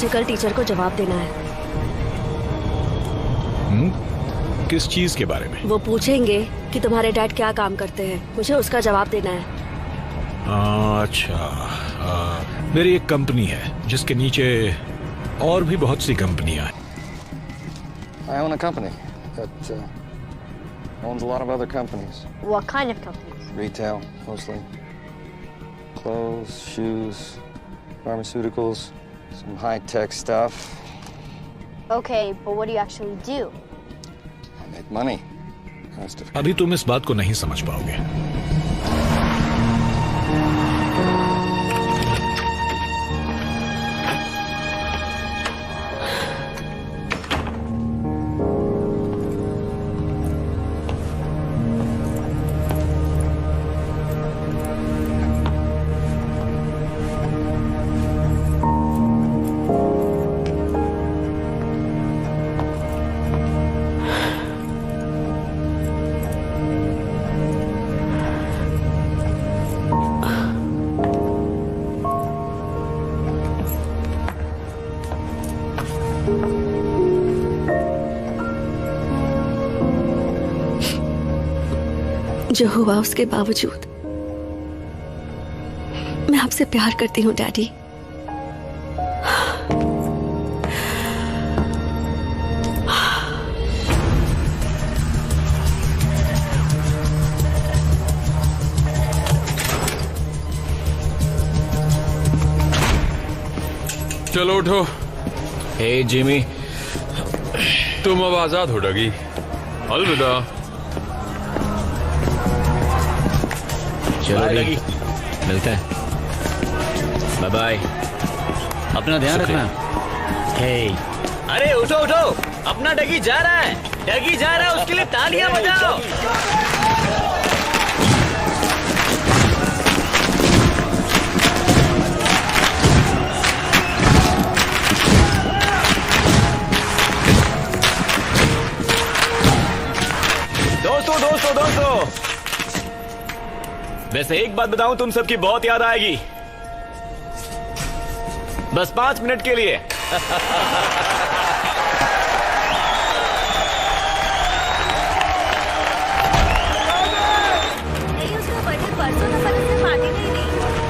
मुझे कल टीचर को जवाब देना है। किस चीज के बारे में? वो पूछेंगे कि तुम्हारे डैड क्या काम करते हैं, मुझे उसका जवाब देना है। अच्छा, मेरी एक कंपनी है जिसके नीचे और भी बहुत सी कंपनियां हैं। I own a company that owns a lot of other companies. What kind of companies? Retail, mostly. Clothes, shoes, pharmaceuticals, some high-tech stuff. Okay, but what do you actually do? I make money. Most of it. अभी तुम इस बात को नहीं समझ पाओगे। जो हुआ उसके बावजूद मैं आपसे प्यार करती हूँ डैडी। चलो उठो। हे जिमी, तुम अब आजाद हो डगी। अलविदा। चलो डगी, मिलते हैं। Bye bye. अपना ध्यान रखना। हे, अरे उठो उठो, अपना डगी जा रहा है, डगी जा रहा है, उसके लिए तालियां बजाओ। दोस्तों, वैसे एक बात बताऊं, तुम सबकी बहुत याद आएगी, बस 5 मिनट के लिए। नहीं, उसका बर्थडे परसों था, पर उसे पार्टी नहीं दी।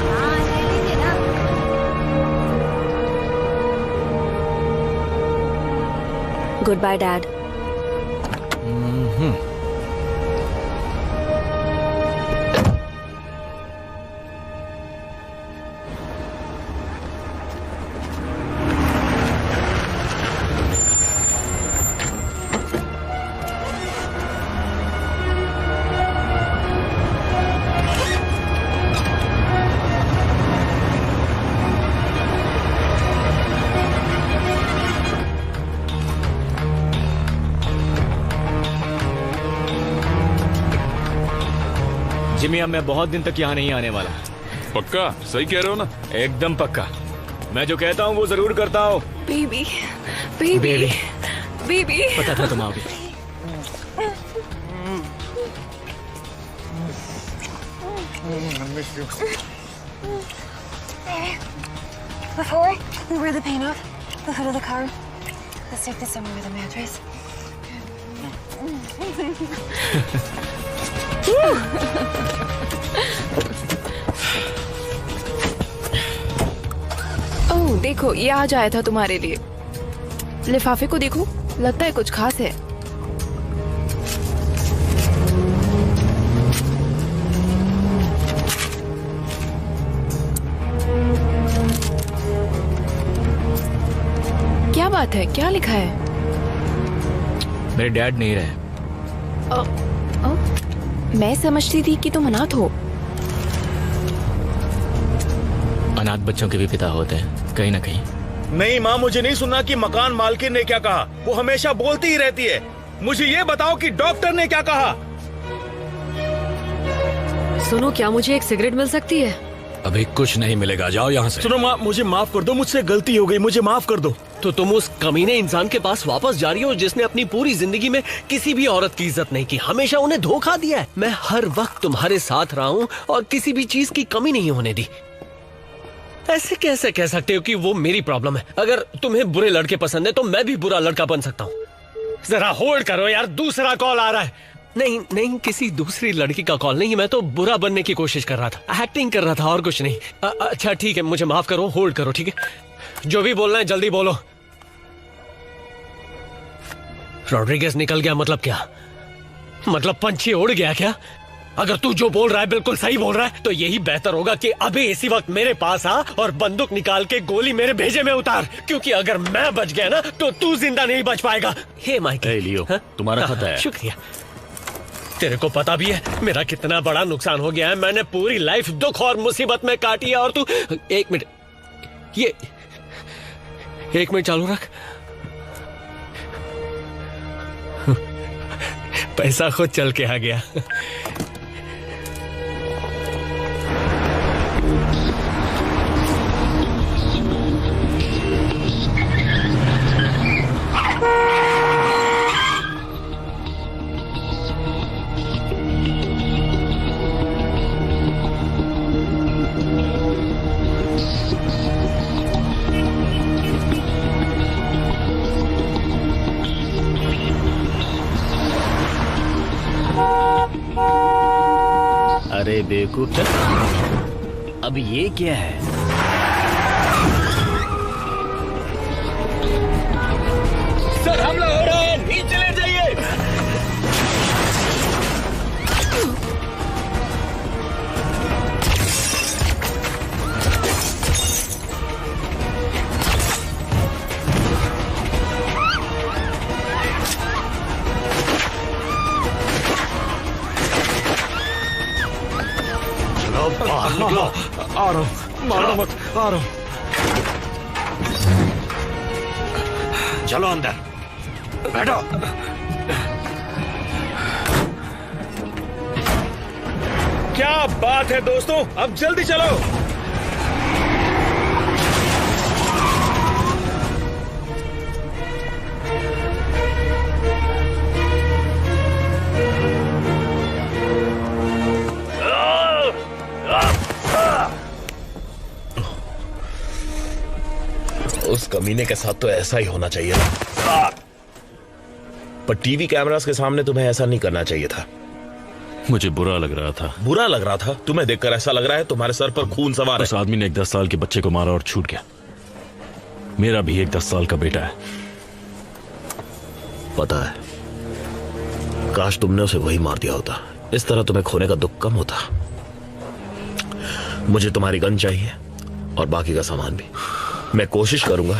हाँ, ले लीजिए ना। Good bye dad. जिमी, अब मैं बहुत दिन तक यहाँ नहीं आने वाला। पक्का? सही कह रहे हो ना? एकदम पक्का। मैं जो कहता हूँ वो जरूर करता हूँ। Baby, baby, baby. पता था तुम आओगे। Before we wear the paint off the hood of the car, let's take this somewhere with a mattress. ओह देखो, ये आज आया था तुम्हारे लिए। लिफाफे को देखो, लगता है कुछ खास है। क्या बात है, क्या लिखा है? मेरे डैड नहीं रहे। मैं समझती थी कि तुम अनाथ हो। अनाथ बच्चों के भी पिता होते हैं कहीं ना कहीं। नहीं माँ, मुझे नहीं सुनना कि मकान मालकिन ने क्या कहा। वो हमेशा बोलती ही रहती है। मुझे ये बताओ कि डॉक्टर ने क्या कहा। सुनो, क्या मुझे एक सिगरेट मिल सकती है? अभी कुछ नहीं मिलेगा, जाओ यहाँ से। सुनो माँ, मुझे माफ कर दो, मुझसे गलती हो गई, मुझे माफ कर दो। तो तुम उस कमीने इंसान के पास वापस जा रही हो जिसने अपनी पूरी जिंदगी में किसी भी औरत की इज्जत नहीं की, हमेशा उन्हें धोखा दिया है। मैं हर वक्त तुम्हारे साथ रहा हूँ और किसी भी चीज की कमी नहीं होने दी। ऐसे कैसे कह सकते हो कि वो मेरी प्रॉब्लम है? अगर तुम्हें बुरे लड़के पसंद है तो मैं भी बुरा लड़का बन सकता हूँ। जरा होल्ड करो यार, दूसरा कॉल आ रहा है। नहीं नहीं, किसी दूसरी लड़की का कॉल नहीं, मैं तो बुरा बनने की कोशिश कर रहा था, एक्टिंग कर रहा था और कुछ नहीं। अच्छा ठीक है, मुझे माफ करो, होल्ड करो, ठीक है? जो भी बोलना है जल्दी बोलो। रॉड्रिगेज निकल गया मतलब क्या? मतलब पंछी उड़ गया क्या? अगर तू जो बोल रहा है बिल्कुल सही बोल रहा है तो यही बेहतर होगा कि अभी इसी वक्त मेरे पास आ और बंदूक निकाल के गोली मेरे भेजे में उतार, क्योंकि अगर मैं बच गया ना तो तू जिंदा नहीं बच पाएगा। हे माइक, लियो, तुम्हारा खत है। शुक्रिया। तेरे को पता भी है मेरा कितना बड़ा नुकसान हो गया है। मैंने पूरी लाइफ दुख और मुसीबत में काटी है और तू। एक मिनट, ये 1 मिनट चालू रख। पैसा खुद चल के आ गया। अरे बेवकूफ, अब ये क्या है? सर हमला हो रहा है, नीचे ले जाइए। आ रहा हूँ, मारना मत, आ रहा हूँ। चलो अंदर बैठो। क्या बात है दोस्तों, अब जल्दी चलो। उस कमीने के साथ तो ऐसा ही होना चाहिए था, पर टीवी कैमरास के सामने तुम्हें ऐसा नहीं करना चाहिए था। मुझे बुरा लग रहा था। बुरा लग रहा था? तुम्हें देखकर ऐसा लग रहा है तुम्हारे सर पर खून सवार है। उस आदमी ने एक 10 साल के बच्चे को मारा और छूट गया। मेरा भी एक 10 साल का बेटा है। पता है, काश तुमने उसे वही मार दिया होता, इस तरह तुम्हें खोने का दुख कम होता। मुझे तुम्हारी गन चाहिए और बाकी का सामान भी। मैं कोशिश करूंगा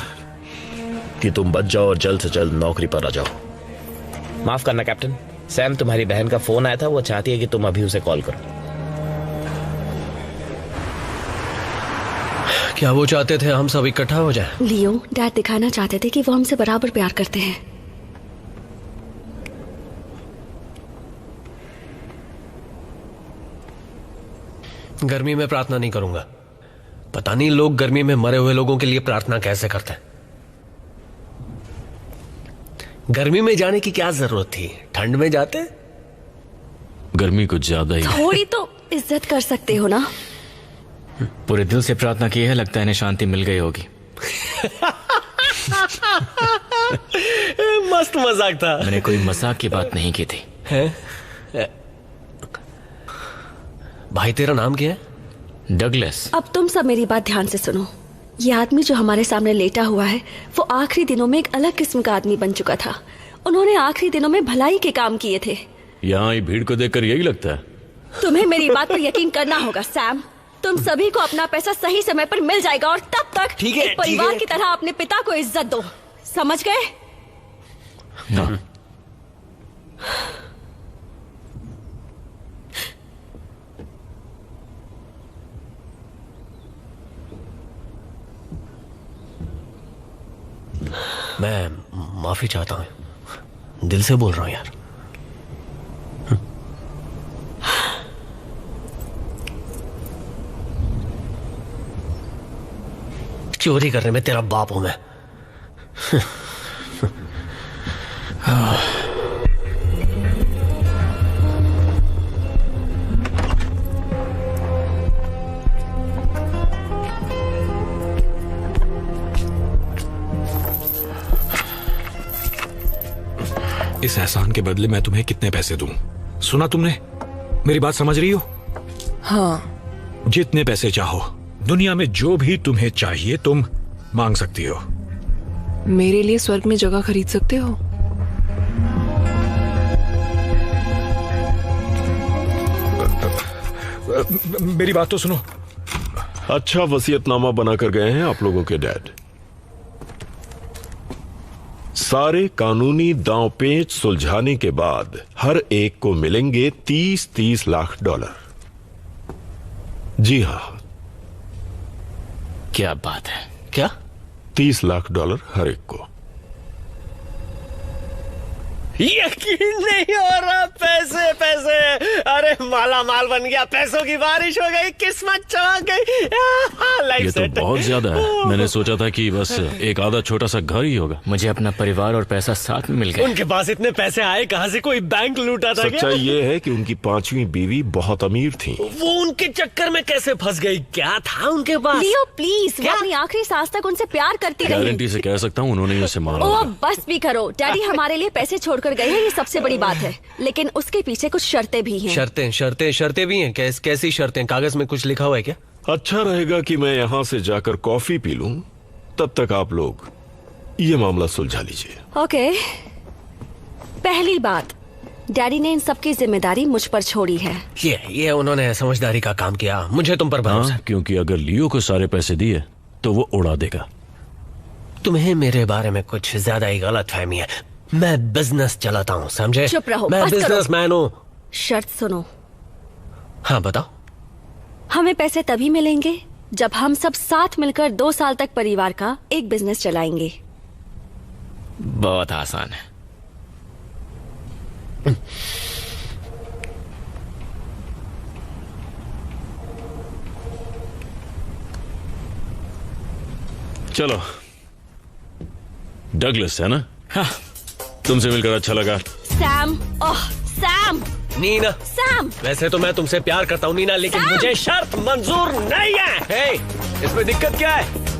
कि तुम बच जाओ और जल्द से जल्द नौकरी पर आ जाओ। माफ करना कैप्टन, सैम तुम्हारी बहन का फोन आया था, वो चाहती है कि तुम अभी उसे कॉल करो। क्या वो चाहते थे हम सब इकट्ठा हो जाएं? लियो, डैड दिखाना चाहते थे कि वो हमसे बराबर प्यार करते हैं। गर्मी में प्रार्थना नहीं करूंगा। पता नहीं लोग गर्मी में मरे हुए लोगों के लिए प्रार्थना कैसे करते हैं। गर्मी में जाने की क्या जरूरत थी, ठंड में जाते। गर्मी कुछ ज्यादा ही। थोड़ी तो इज्जत कर सकते हो ना। पूरे दिल से प्रार्थना की है, लगता है इन्हें शांति मिल गई होगी। मस्त मजाक था। मैंने कोई मजाक की बात नहीं की थी। है? भाई तेरा नाम क्या है? डगलस। अब तुम सब मेरी बात ध्यान से सुनो। ये आदमी जो हमारे सामने लेटा हुआ है वो आखिरी दिनों में एक अलग किस्म का आदमी बन चुका था। उन्होंने आखिरी दिनों में भलाई के काम किए थे। यहाँ भीड़ को देखकर यही लगता है। तुम्हें मेरी बात पर यकीन करना होगा सैम। तुम सभी को अपना पैसा सही समय पर मिल जाएगा और तब तक एक परिवार की तरह अपने पिता को इज्जत दो, समझ गए? हाँ। मैं माफी चाहता हूं, दिल से बोल रहा हूं यार। चोरी करने में तेरा बाप हूं मैं। इस एहसान के बदले मैं तुम्हें कितने पैसे दूं? सुना तुमने? मेरी बात समझ रही हो? हाँ। जितने पैसे चाहो, दुनिया में जो भी तुम्हें चाहिए तुम मांग सकती हो। मेरे लिए स्वर्ग में जगह खरीद सकते हो? मेरी बात तो सुनो। अच्छा वसीयतनामा बनाकर गए हैं आप लोगों के डैड। सारे कानूनी दांव पेच सुलझाने के बाद हर एक को मिलेंगे 30-30 लाख डॉलर। जी हां। क्या बात है? क्या? 30 लाख डॉलर हर एक को। यकीन नहीं हो रहा। पैसे पैसे, अरे माला माल बन गया, पैसों की बारिश हो गई, किस्मत चमक गई। ये तो बहुत ज्यादा है। मैंने सोचा था कि बस एक आधा छोटा सा घर ही होगा। मुझे अपना परिवार और पैसा साथ में मिल गया। उनके पास इतने पैसे आए कहां से? कोई बैंक लूटा था क्या? सच्चाई ये है कि उनकी 5वीं बीवी बहुत अमीर थी। वो उनके चक्कर में कैसे फंस गई? क्या था उनके पास? लियो प्लीज, वो अपनी आखिरी सांस तक उनसे प्यार करती रही। गारंटी से कह सकता हूँ उन्होंने उसे मारा। ओ बस भी करो। डैडी हमारे लिए पैसे छोड़कर गए हैं, ये सबसे बड़ी बात है, लेकिन उसके पीछे कुछ शर्तें भी हैं। शर्तें शर्तें शर्तें भी हैं? कैसी शर्तें? कागज में कुछ लिखा हुआ है क्या? अच्छा रहेगा कि मैं यहां से जाकर कॉफी पी लूं, तब तक आप लोग ये मामला सुलझा लीजिए। ओके। पहली बात, डैडी ने इन सब की जिम्मेदारी मुझ पर छोड़ी है। ये उन्होंने समझदारी का काम किया। मुझे तुम पर भरोसा। क्योंकि अगर लियो को सारे पैसे दिए तो वो उड़ा देगा। तुम्हें मेरे बारे में कुछ ज्यादा ही गलत फहमी है। मैं बिजनेस चलाता हूँ, समझे? चुप रहो, मैं बस करो। बिजनेसमैन हूँ। शर्त सुनो। हाँ बताओ। हमें पैसे तभी मिलेंगे जब हम सब साथ मिलकर 2 साल तक परिवार का एक बिजनेस चलाएंगे। बहुत आसान है। चलो। डगलस है ना? हाँ। तुमसे मिलकर अच्छा लगा। सैम, ओह सैम। नीना। सैम। वैसे तो मैं तुमसे प्यार करता हूँ नीना, लेकिन मुझे शर्त मंजूर नहीं है। हे, इसमें दिक्कत क्या है?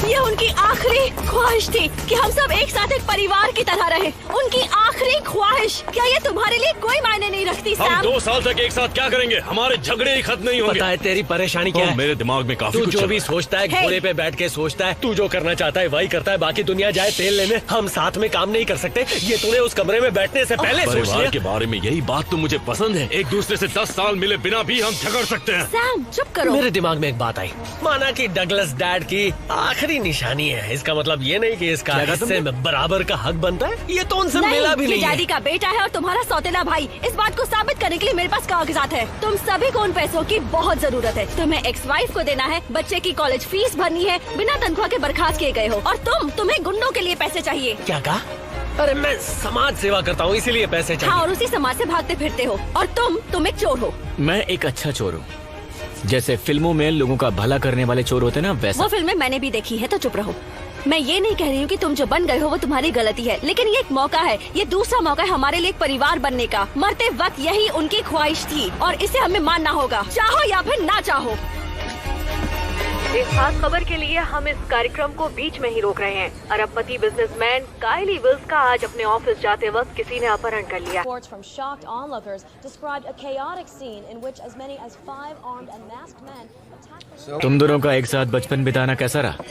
ये उनकी आखिरी ख्वाहिश थी कि हम सब एक साथ एक परिवार की तरह रहे। उनकी आखिरी ख्वाहिश। क्या ये तुम्हारे लिए कोई मायने नहीं रखती सैम? हम 2 साल तक एक साथ क्या करेंगे? हमारे झगड़े ही खत्म नहीं होंगे। पता है तेरी परेशानी क्या है? मेरे दिमाग में काफी तू कुछ जो चल भी रहा है। सोचता है घोड़े पे बैठ के सोचता है। तू जो करना चाहता है वही करता है। बाकी दुनिया जाए तेल लेने, हम साथ में काम नहीं कर सकते। ये तूने उस कमरे में बैठने से पहले सोच परिवार लिया? के बारे में यही बात तो मुझे पसंद है। एक दूसरे से 10 साल मिले बिना भी हम झगड़ सकते हैं। सैम चुप करो। मेरे दिमाग में एक बात आई। माना कि डगलस डैड की आखिरी निशानी है, इसका मतलब ये नहीं कि इसका हिस्से में बराबर का हक बनता है। ये तो उनसे मिला भी नहीं है। डैडी का बेटा है और तुम्हारा सौतेला भाई। इस बात को साबित करने के लिए मेरे पास कागजात है। तुम सभी को उन पैसों की बहुत जरूरत है। तुम्हें एक्स वाइफ को देना है, बच्चे की कॉलेज फीस भरनी है, बिना तनख्वाह के बर्खास्त किए गए हो, और तुम्हें गुंडों के लिए पैसे चाहिए। क्या कहा? अरे मैं समाज सेवा करता हूँ, इसीलिए पैसे चाहिए। हाँ, और उसी समाज से भागते फिरते हो। और तुम एक चोर हो। मैं एक अच्छा चोर हूँ, जैसे फिल्मों में लोगों का भला करने वाले चोर होते ना, वैसा। वो फिल्में मैंने भी देखी है, तो चुप रहो। मैं ये नहीं कह रही हूँ कि तुम जो बन गए हो वो तुम्हारी गलती है, लेकिन ये एक मौका है, ये दूसरा मौका है हमारे लिए एक परिवार बनने का। मरते वक्त यही उनकी ख्वाहिश थी और इसे हमें मानना होगा, चाहो या फिर ना चाहो। इस खास खबर के लिए हम इस कार्यक्रम को बीच में ही रोक रहे हैं। अरबपति बिजनेसमैन काइली विल्स का आज अपने ऑफिस जाते वक्त किसी ने अपहरण कर लिया। Reports from shocked onlookers described a chaotic scene in which as many as 5 armed and masked men attacked. तुम दोनों का एक साथ बचपन बिताना कैसा रहा?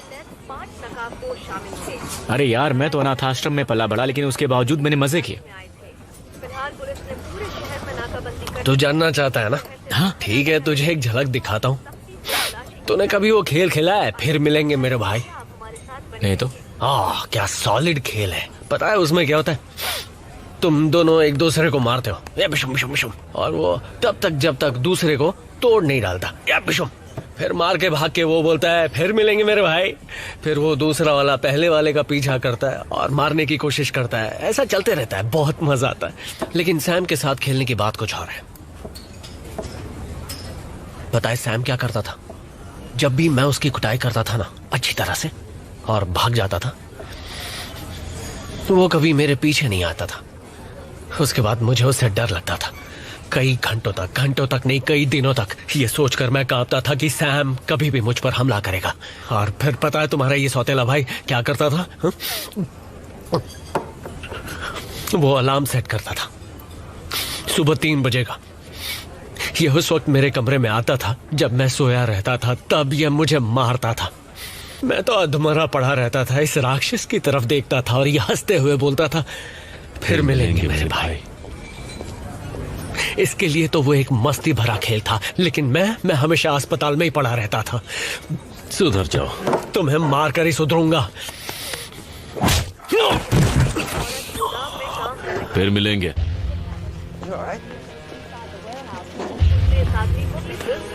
5 नकाबपोश शामिल थे। अरे यार, मैं तो अनाथ आश्रम में पला बड़ा, लेकिन उसके बावजूद मैंने मजे किए। फिलहाल पुलिस ने पूरे शहर में नाकाबंदी कर। तू जानना चाहता है ना? हाँ ठीक है, तुझे एक झलक दिखाता हूँ। तूने कभी वो खेल खेला है, फिर मिलेंगे मेरे भाई? नहीं तो। क्या सॉलिड खेल है। पता है उसमें क्या होता है? तुम दोनों एक दूसरे को मारते हो, या बिशुम बिशुम बिशुम, और वो तब तक जब तक दूसरे को तोड़ नहीं डालता, या बिशुम। फिर मार के भाग के वो बोलता है फिर मिलेंगे मेरे भाई। फिर वो दूसरा वाला पहले वाले का पीछा करता है और मारने की कोशिश करता है। ऐसा चलते रहता है, बहुत मजा आता है। लेकिन सैम के साथ खेलने की बात कुछ और है। पता है सैम क्या करता था? जब भी मैं उसकी कुटाई करता था ना अच्छी तरह से और भाग जाता था, तो वो कभी मेरे पीछे नहीं आता था। उसके बाद मुझे उससे डर लगता था। कई घंटों तक नहीं, कई दिनों तक ये सोचकर मैं कांपता था कि सैम कभी भी मुझ पर हमला करेगा। और फिर पता है तुम्हारा ये सौतेला भाई क्या करता था? वो अलार्म सेट करता था सुबह 3 बजे का। ये उस वक्त मेरे कमरे में आता था जब मैं सोया रहता था, तब ये मुझे मारता था। मैं तो अधमरा पड़ा रहता था, इस राक्षस की तरफ देखता था और ये हंसते हुए बोलता था फिर मिलेंगे मेरे भाई। इसके लिए तो वो एक मस्ती भरा खेल था, लेकिन मैं हमेशा अस्पताल में ही पड़ा रहता था। सुधर जाओ। तुम्हें मार कर ही सुधरूंगा। फिर मिलेंगे।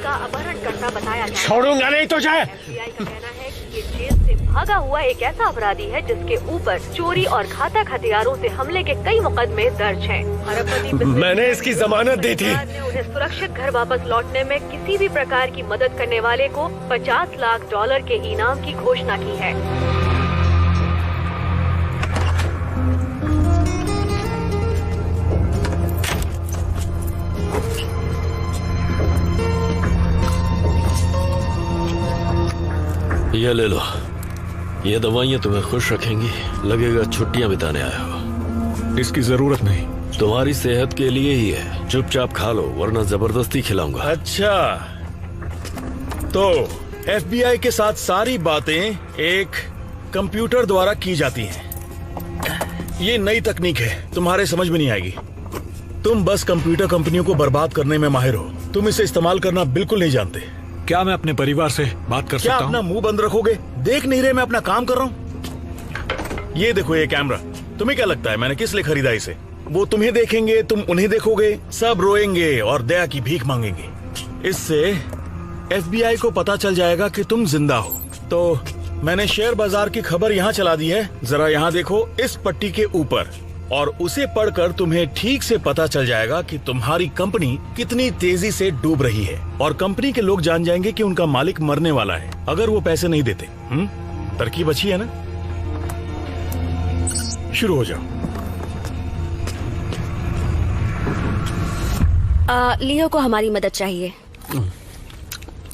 का अपहरण करता बताया गया। छोड़ूंगा नहीं तुझे। FBI का कहना है कि ये जेल से भागा हुआ एक ऐसा अपराधी है जिसके ऊपर चोरी और घातक हथियारों से हमले के कई मुकदमे दर्ज हैं। अरबपति मैंने इसकी जमानत दी थी। ने उन्हें सुरक्षित घर वापस लौटने में किसी भी प्रकार की मदद करने वाले को $50 लाख के इनाम की घोषणा की है। ये ले लो, ये दवाइयाँ तुम्हें खुश रखेंगी। लगेगा छुट्टियां बिताने आए हो। इसकी जरूरत नहीं, तुम्हारी सेहत के लिए ही है। चुपचाप खा लो वरना जबरदस्ती खिलाऊंगा। अच्छा, तो FBI के साथ सारी बातें एक कंप्यूटर द्वारा की जाती हैं। ये नई तकनीक है, तुम्हारे समझ में नहीं आएगी। तुम बस कंप्यूटर कंपनियों को बर्बाद करने में माहिर हो, तुम इसे इस्तेमाल करना बिल्कुल नहीं जानते। क्या मैं अपने परिवार से बात कर सकता हूँ? क्या अपना मुंह बंद रखोगे? देख नहीं रहे मैं अपना काम कर रहा हूँ? ये देखो ये कैमरा, तुम्हें क्या लगता है मैंने किस लिए खरीदा इसे? वो तुम्हें देखेंगे, तुम उन्हें देखोगे, सब रोएंगे और दया की भीख मांगेंगे। इससे FBI को पता चल जाएगा कि तुम जिंदा हो। तो मैंने शेयर बाजार की खबर यहाँ चला दी है, जरा यहाँ देखो इस पट्टी के ऊपर, और उसे पढ़कर तुम्हें ठीक से पता चल जाएगा कि तुम्हारी कंपनी कितनी तेजी से डूब रही है। और कंपनी के लोग जान जाएंगे कि उनका मालिक मरने वाला है अगर वो पैसे नहीं देते। तरकीब अच्छी है ना? शुरू हो जाओ। लियो को हमारी मदद चाहिए।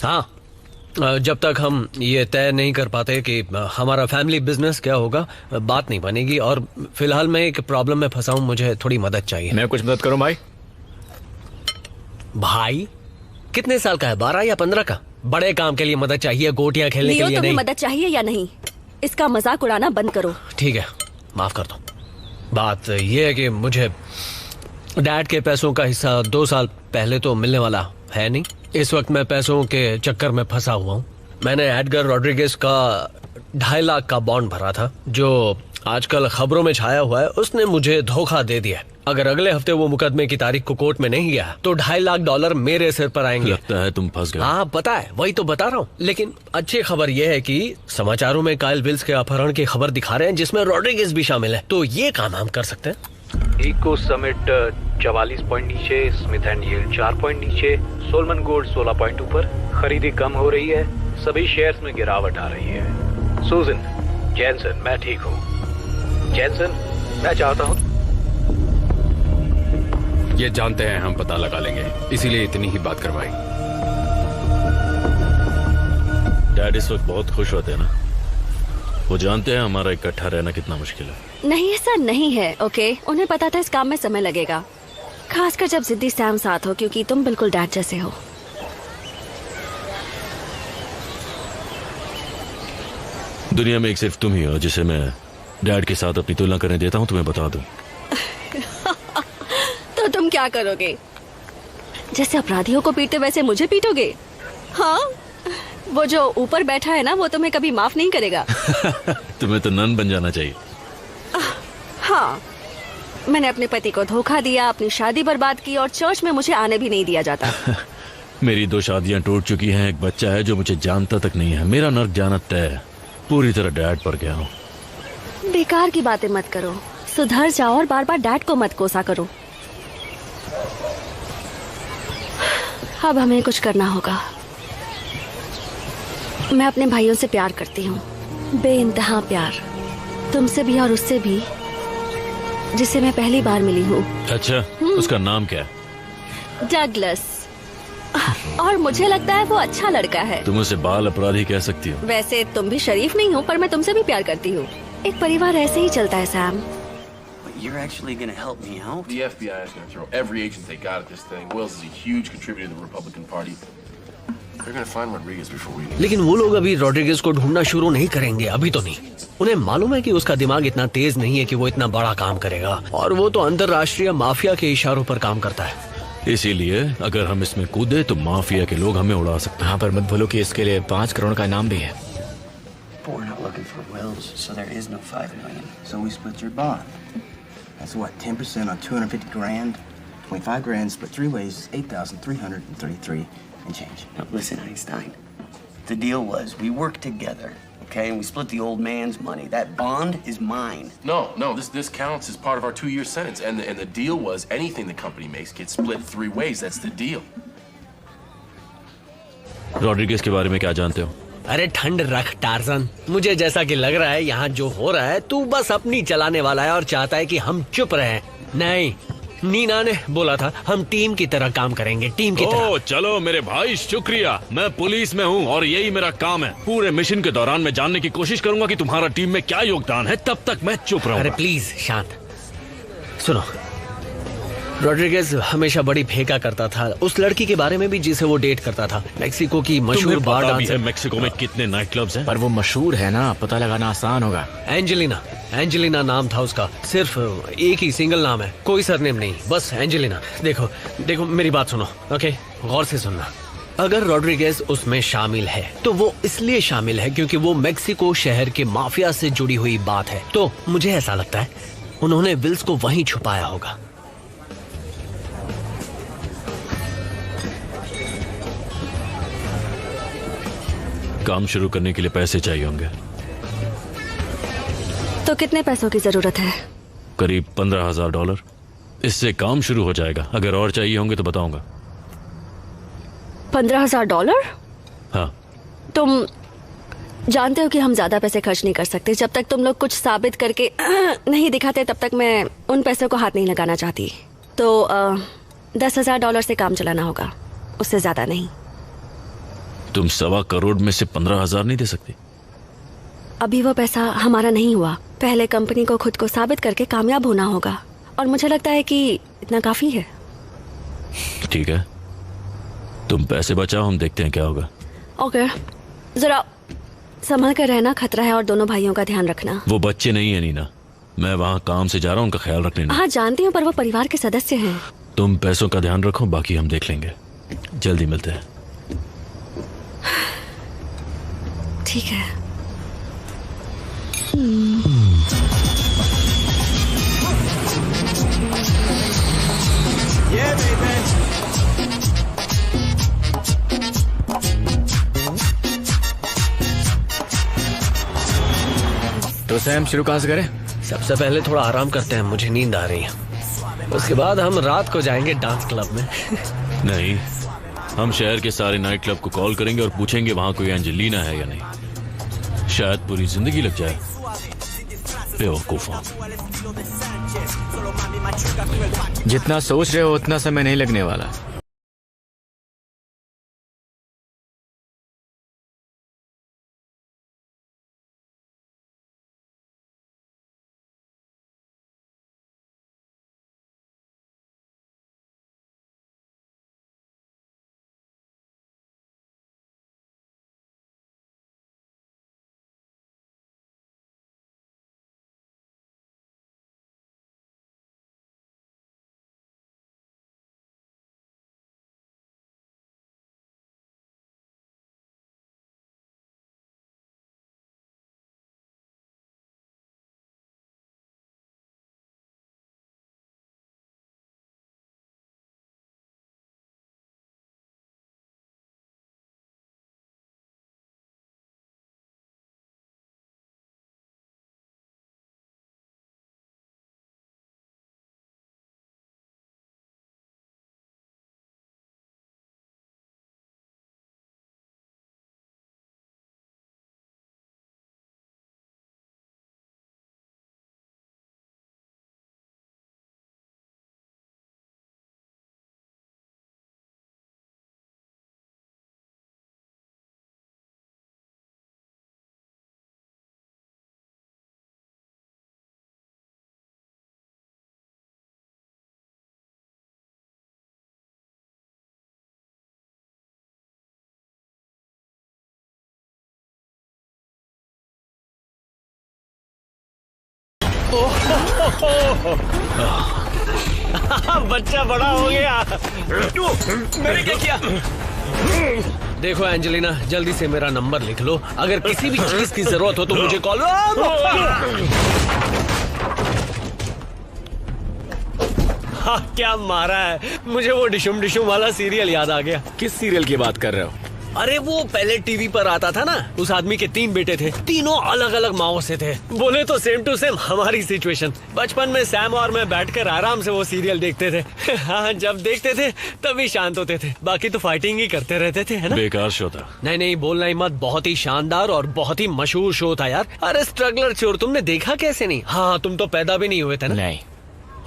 हाँ, जब तक हम ये तय नहीं कर पाते कि हमारा फैमिली बिजनेस क्या होगा, बात नहीं बनेगी। और फिलहाल मैं एक प्रॉब्लम में फंसा हूँ, मुझे थोड़ी मदद चाहिए। मैं कुछ मदद करूँ भाई? भाई कितने साल का है, 12 या 15 का? बड़े काम के लिए मदद चाहिए, गोटियां खेलने के लिए तुम्हें नहीं। मदद चाहिए या नहीं? इसका मजाक उड़ाना बंद करो। ठीक है, माफ कर दो। बात यह है कि मुझे डैड के पैसों का हिस्सा 2 साल पहले तो मिलने वाला है नहीं। इस वक्त मैं पैसों के चक्कर में फंसा हुआ हूँ। मैंने एडगर रॉड्रिगेज का 2.5 लाख का बॉन्ड भरा था, जो आजकल खबरों में छाया हुआ है। उसने मुझे धोखा दे दिया। अगर अगले हफ्ते वो मुकदमे की तारीख को कोर्ट में नहीं गया तो $2.5 लाख मेरे सिर पर आएंगे। लगता है तुम फंस गए। हाँ पता है, वही तो बता रहा हूँ। लेकिन अच्छी खबर यह है कि समाचारों में काइल विल्स के अपहरण की खबर दिखा रहे हैं, जिसमें रॉड्रिगेज भी शामिल है। तो ये काम हम कर सकते हैं। इको समिट 44 पॉइंट नीचे, स्मिथ एंड यील्ड 4 पॉइंट नीचे, सोलमन गोल्ड 16 पॉइंट ऊपर। खरीदी कम हो रही है, सभी शेयर्स में गिरावट आ रही है। सुजन, जैनसन, मैं ठीक हूँ। जैनसन, मैं चाहता हूँ। ये जानते हैं हम पता लगा लेंगे, इसीलिए इतनी ही बात करवाई। डैड इस वक्त बहुत खुश होते हैं ना, वो जानते हैं हमारा इकट्ठा रहना कितना मुश्किल है। नहीं ऐसा नहीं है, ओके? उन्हें पता था इस काम में समय लगेगा, खासकर जब जिद्दी सैम साथ हो, क्योंकि तुम बिल्कुल डैड जैसे हो। दुनिया में एक सिर्फ तुम ही हो जिसे मैं डैड के साथ अपनी तुलना करने देता हूँ। तुम्हें बता दूं। तो तुम क्या करोगे? जैसे अपराधियों को पीटते वैसे मुझे पीटोगे? हाँ, वो जो ऊपर बैठा है ना, वो तुम्हें कभी माफ नहीं करेगा। तुम्हें तो नन बन जाना चाहिए। हाँ, मैंने अपने पति को धोखा दिया, अपनी शादी बर्बाद की, और चर्च में मुझे आने भी नहीं दिया जाता। मेरी 2 शादियां टूट चुकी हैं, एक बच्चा है जो मुझे जानता तक नहीं है। मेरा नर्क जाना तय है, पूरी तरह डैड पर गया हूँ। बेकार की बातें मत करो, सुधर जाओ और बार बार डैड को मत कोसा करो। अब हमें कुछ करना होगा। मैं अपने भाइयों से प्यार करती हूँ, बेइंतहा प्यार, तुमसे भी और उससे भी, जिससे मैं पहली बार मिली हूँ। अच्छा, उसका नाम क्या है? डगलस। और मुझे लगता है वो अच्छा लड़का है। तुम उसे बाल अपराधी कह सकती हो। वैसे तुम भी शरीफ नहीं हो, पर मैं तुमसे भी प्यार करती हूँ। एक परिवार ऐसे ही चलता है Sam. You're actually going to help me out? The FBI is going to throw every agent they got at this thing. Wells is a huge contributor to the Republican Party. They're going to find Rodriguez before we leave. लेकिन वो लोग अभी Rodriguez को ढूंढना शुरू नहीं करेंगे, अभी तो नहीं। उन्हें मालूम है कि उसका दिमाग इतना तेज नहीं है कि वो इतना बड़ा काम करेगा, और वो तो अंतरराष्ट्रीय माफिया के इशारों पर काम करता है। इसीलिए अगर हम इसमें कूदे तो माफिया के लोग हमें उड़ा सकते हैं। हाँ, पर मत भूलो कि इसके लिए 5 करोड़ का इनाम भी है। But we're not looking for Wells, so there is no $5 million. So we split your bond. That's what, 10% on 250 grand? 25 grand split 3 ways is 8,333 and change. Now listen, Einstein. The deal was we worked together, okay, and we split the old man's money. That bond is mine. No, this counts as part of our 2-year sentence. And the deal was anything the company makes gets split 3 ways. That's the deal. Rodriguez के बारे में क्या जानते हो? अरे ठंड रख torsion. मुझे जैसा कि लग रहा है यहाँ जो हो रहा है, तू बस अपनी चलाने वाला है और चाहता है कि हम चुप रहें। नहीं, नीना ने बोला था हम टीम की तरह काम करेंगे, टीम की तरह। चलो मेरे भाई, शुक्रिया। मैं पुलिस में हूँ और यही मेरा काम है। पूरे मिशन के दौरान मैं जानने की कोशिश करूंगा कि तुम्हारा टीम में क्या योगदान है, तब तक मैं चुप रहूंगा। अरे प्लीज शांत सुनो। रॉड्रिगेज हमेशा बड़ी फेंका करता था उस लड़की के बारे में भी जिसे वो डेट करता था, मेक्सिको की मशहूर बार डांसर। मेक्सिको में कितने नाइट क्लब्स हैं? पर वो मशहूर है ना, पता लगाना आसान होगा। एंजेलिना नाम था उसका। सिर्फ एक ही सिंगल नाम है, कोई सरनेम नहीं, बस एंजेलिना। देखो मेरी बात सुनो, ओके? गौर से सुनना। अगर रॉड्रिगेज उसमें शामिल है तो वो इसलिए शामिल है क्योंकि वो मेक्सिको शहर के माफिया से जुड़ी हुई बात है। तो मुझे ऐसा लगता है उन्होंने विल्स को वहीं छुपाया होगा। काम शुरू करने के लिए पैसे चाहिए होंगे। तो कितने पैसों की जरूरत है? करीब $15,000। इससे काम शुरू हो जाएगा। अगर और चाहिए होंगे तो बताऊंगा। $15,000? हाँ। तुम जानते हो कि हम ज्यादा पैसे खर्च नहीं कर सकते। जब तक तुम लोग कुछ साबित करके नहीं दिखाते तब तक मैं उन पैसों को हाथ नहीं लगाना चाहती। तो $10,000 से काम चलाना होगा, उससे ज्यादा नहीं। तुम 1.25 करोड़ में से 15,000 नहीं दे सकती? अभी वो पैसा हमारा नहीं हुआ। पहले कंपनी को खुद को साबित करके कामयाब होना होगा, और मुझे लगता है कि इतना काफी है। ठीक है, तुम पैसे बचाओ, हम देखते हैं क्या होगा। ओके, जरा संभल कर रहना, खतरा है, और दोनों भाइयों का ध्यान रखना। वो बच्चे नहीं है नीना, मैं वहाँ काम से जा रहा हूँ, उनका ख्याल रख लेना। हाँ जानती हूँ, पर वो परिवार के सदस्य हैं। तुम पैसों का ध्यान रखो, बाकी हम देख लेंगे। जल्दी मिलते हैं। ठीक है। तो सैम शुरू कहाँ से करें? सबसे पहले थोड़ा आराम करते हैं, मुझे नींद आ रही है। उसके बाद हम रात को जाएंगे डांस क्लब में। नहीं, हम शहर के सारे नाइट क्लब को कॉल करेंगे और पूछेंगे वहां कोई एंजेलिना है या नहीं। शायद पूरी जिंदगी लग जाए। बेवकूफा। जितना सोच रहे हो उतना समय नहीं लगने वाला। बच्चा बड़ा हो गया। मैंने क्या किया? देखो एंजेलिना, जल्दी से मेरा नंबर लिख लो। अगर किसी भी चीज की जरूरत हो तो मुझे कॉल। हाँ, क्या मारा है। मुझे वो डिशुम डिशुम वाला सीरियल याद आ गया। किस सीरियल की बात कर रहे हो? अरे वो पहले टीवी पर आता था ना। उस आदमी के 3 बेटे थे, तीनों अलग अलग माओ से थे। बोले तो सेम टू सेम हमारी सिचुएशन। बचपन में सैम और मैं बैठकर आराम से वो सीरियल देखते थे। हाँ, जब देखते थे तभी शांत होते थे, बाकी तो फाइटिंग ही करते रहते थे, है ना? बेकार शो था। नहीं, बोलना ही मत। बहुत ही शानदार और बहुत ही मशहूर शो था यार। अरे स्ट्रगलर चोर, तुमने देखा कैसे नहीं? हाँ, तुम तो पैदा भी नहीं हुए थे ना। नहीं।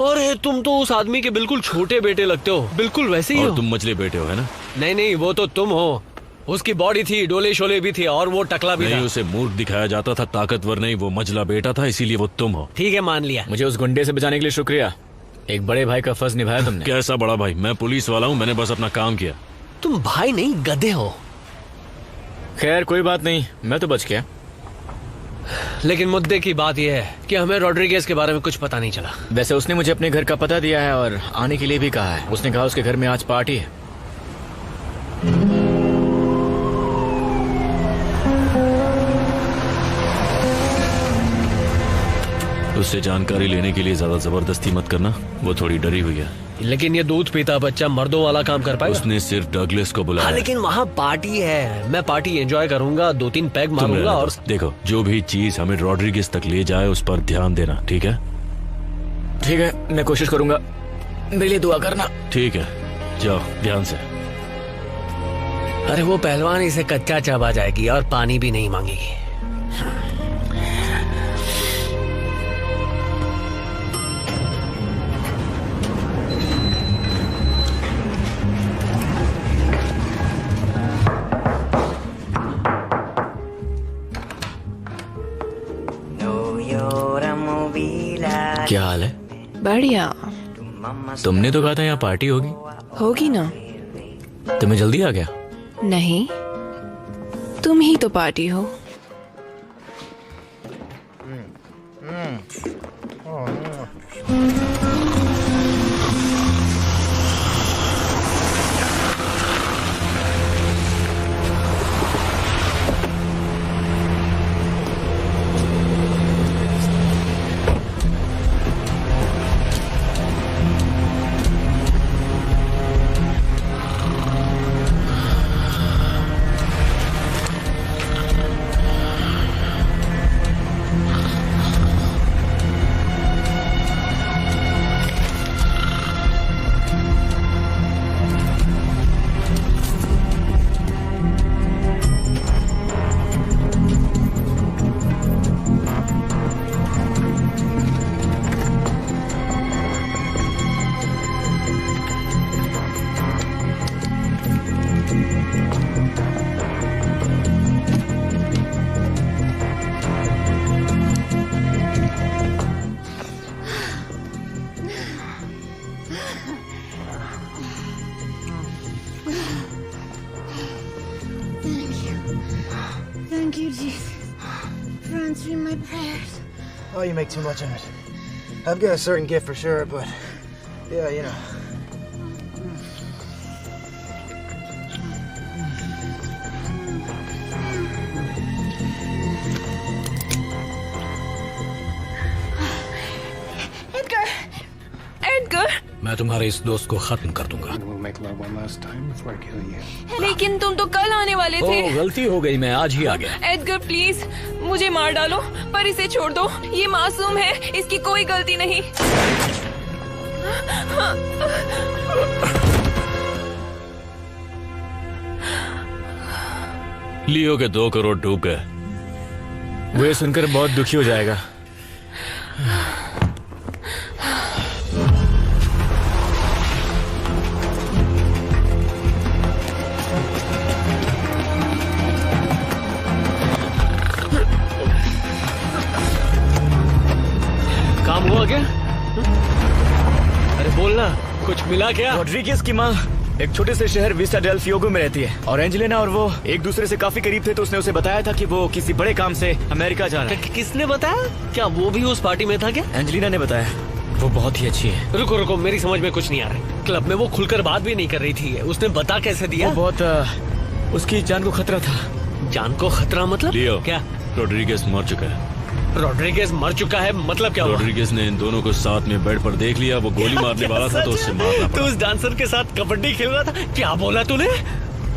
अरे तुम तो उस आदमी के बिल्कुल छोटे बेटे लगते हो, बिल्कुल वैसे ही हो। तुम मछली बेटे हो, है ना? नहीं, वो तो तुम हो। उसकी बॉडी थी, डोले शोले भी थे और वो टकला भी था। नहीं, उसे मूर्ख दिखाया जाता था, ताकतवर नहीं। वो मजला बेटा था, इसीलिए वो तुम हो। ठीक है, मान लिया। मुझे उस गुंडे से बचाने के लिए शुक्रिया। एक बड़े भाई का फर्ज निभाया तुमने। कैसा बड़ा भाई? मैं पुलिस वाला हूँ, मैंने बस अपना काम किया। तुम भाई नहीं, गधे हो। खैर कोई बात नहीं, मैं तो बच गया। लेकिन मुद्दे की बात यह है कि हमें रॉड्रिगेज के बारे में कुछ पता नहीं चला। वैसे उसने मुझे अपने घर का पता दिया है और आने के लिए भी कहा है। उसने कहा उसके घर में आज पार्टी है। उससे जानकारी लेने के लिए ज्यादा जबरदस्ती मत करना, वो थोड़ी डरी हुई है। लेकिन ये दूध पीता बच्चा मर्दों वाला काम कर पाएगा? उसने सिर्फ डगलस को बुलाया। हाँ, लेकिन वहाँ पार्टी है। मैं पार्टी एंजॉय करूंगा, 2-3 पैग मारूंगा और देखो, जो भी चीज हमें रॉड्रिगेज तक ले जाए उस पर ध्यान देना, ठीक है? ठीक है, मैं कोशिश करूंगा। मेरे लिए दुआ करना। ठीक है, जाओ ध्यान से। अरे वो पहलवान इसे कच्चा चबा जाएगी और पानी भी नहीं मांगेगी। क्या हाल है? बढ़िया। तुमने तो कहा था यहाँ पार्टी होगी। होगी ना। तुम्हें जल्दी आ गया? नहीं, तुम ही तो पार्टी हो। Thank you, Jesus, for answering my prayers. Oh, you make too much of it. I've got a certain gift for sure, but yeah, you know. Edgar, Edgar, मैं तुम्हारे इस दोस्त को खत्म कर दूंगा। लेकिन तुम तो कल आने वाले थे। ओह, गलती हो गई, मैं आज ही आ गया। एडगर प्लीज, मुझे मार डालो पर इसे छोड़ दो। ये मासूम है, इसकी कोई गलती नहीं। लियो के 2 करोड़ डूब गए। वो ये सुनकर बहुत दुखी हो जाएगा। काम हुआ क्या? अरे बोलना, कुछ मिला क्या? रॉड्रिगेज की माँ एक छोटे से शहर विस्टा डेल फियोगो में रहती है और एंजेलिना और वो एक दूसरे से काफी करीब थे, तो उसने उसे बताया था कि वो किसी बड़े काम से अमेरिका जा रहा है। किसने बताया? क्या वो भी उस पार्टी में था क्या? एंजेलिना ने बताया। वो बहुत ही अच्छी है। रुको रुको, मेरी समझ में कुछ नहीं आ रहा। क्लब में वो खुलकर बात भी नहीं कर रही थी, उसने बता कैसे दिया? वो बहुत उसकी जान को खतरा था। जान को खतरा मतलब? लियो, क्या रोड्रिगेज मर चुका है। रोड्रिगेज मर चुका है मतलब क्या हुआ? रोड्रिगेज ने इन दोनों को साथ में बेड पर देख लिया। वो गोली मारने वाला था तो उससे मारना तू पड़ा। उस डांसर के साथ कबड्डी खेल रहा था? क्या बोला तूने?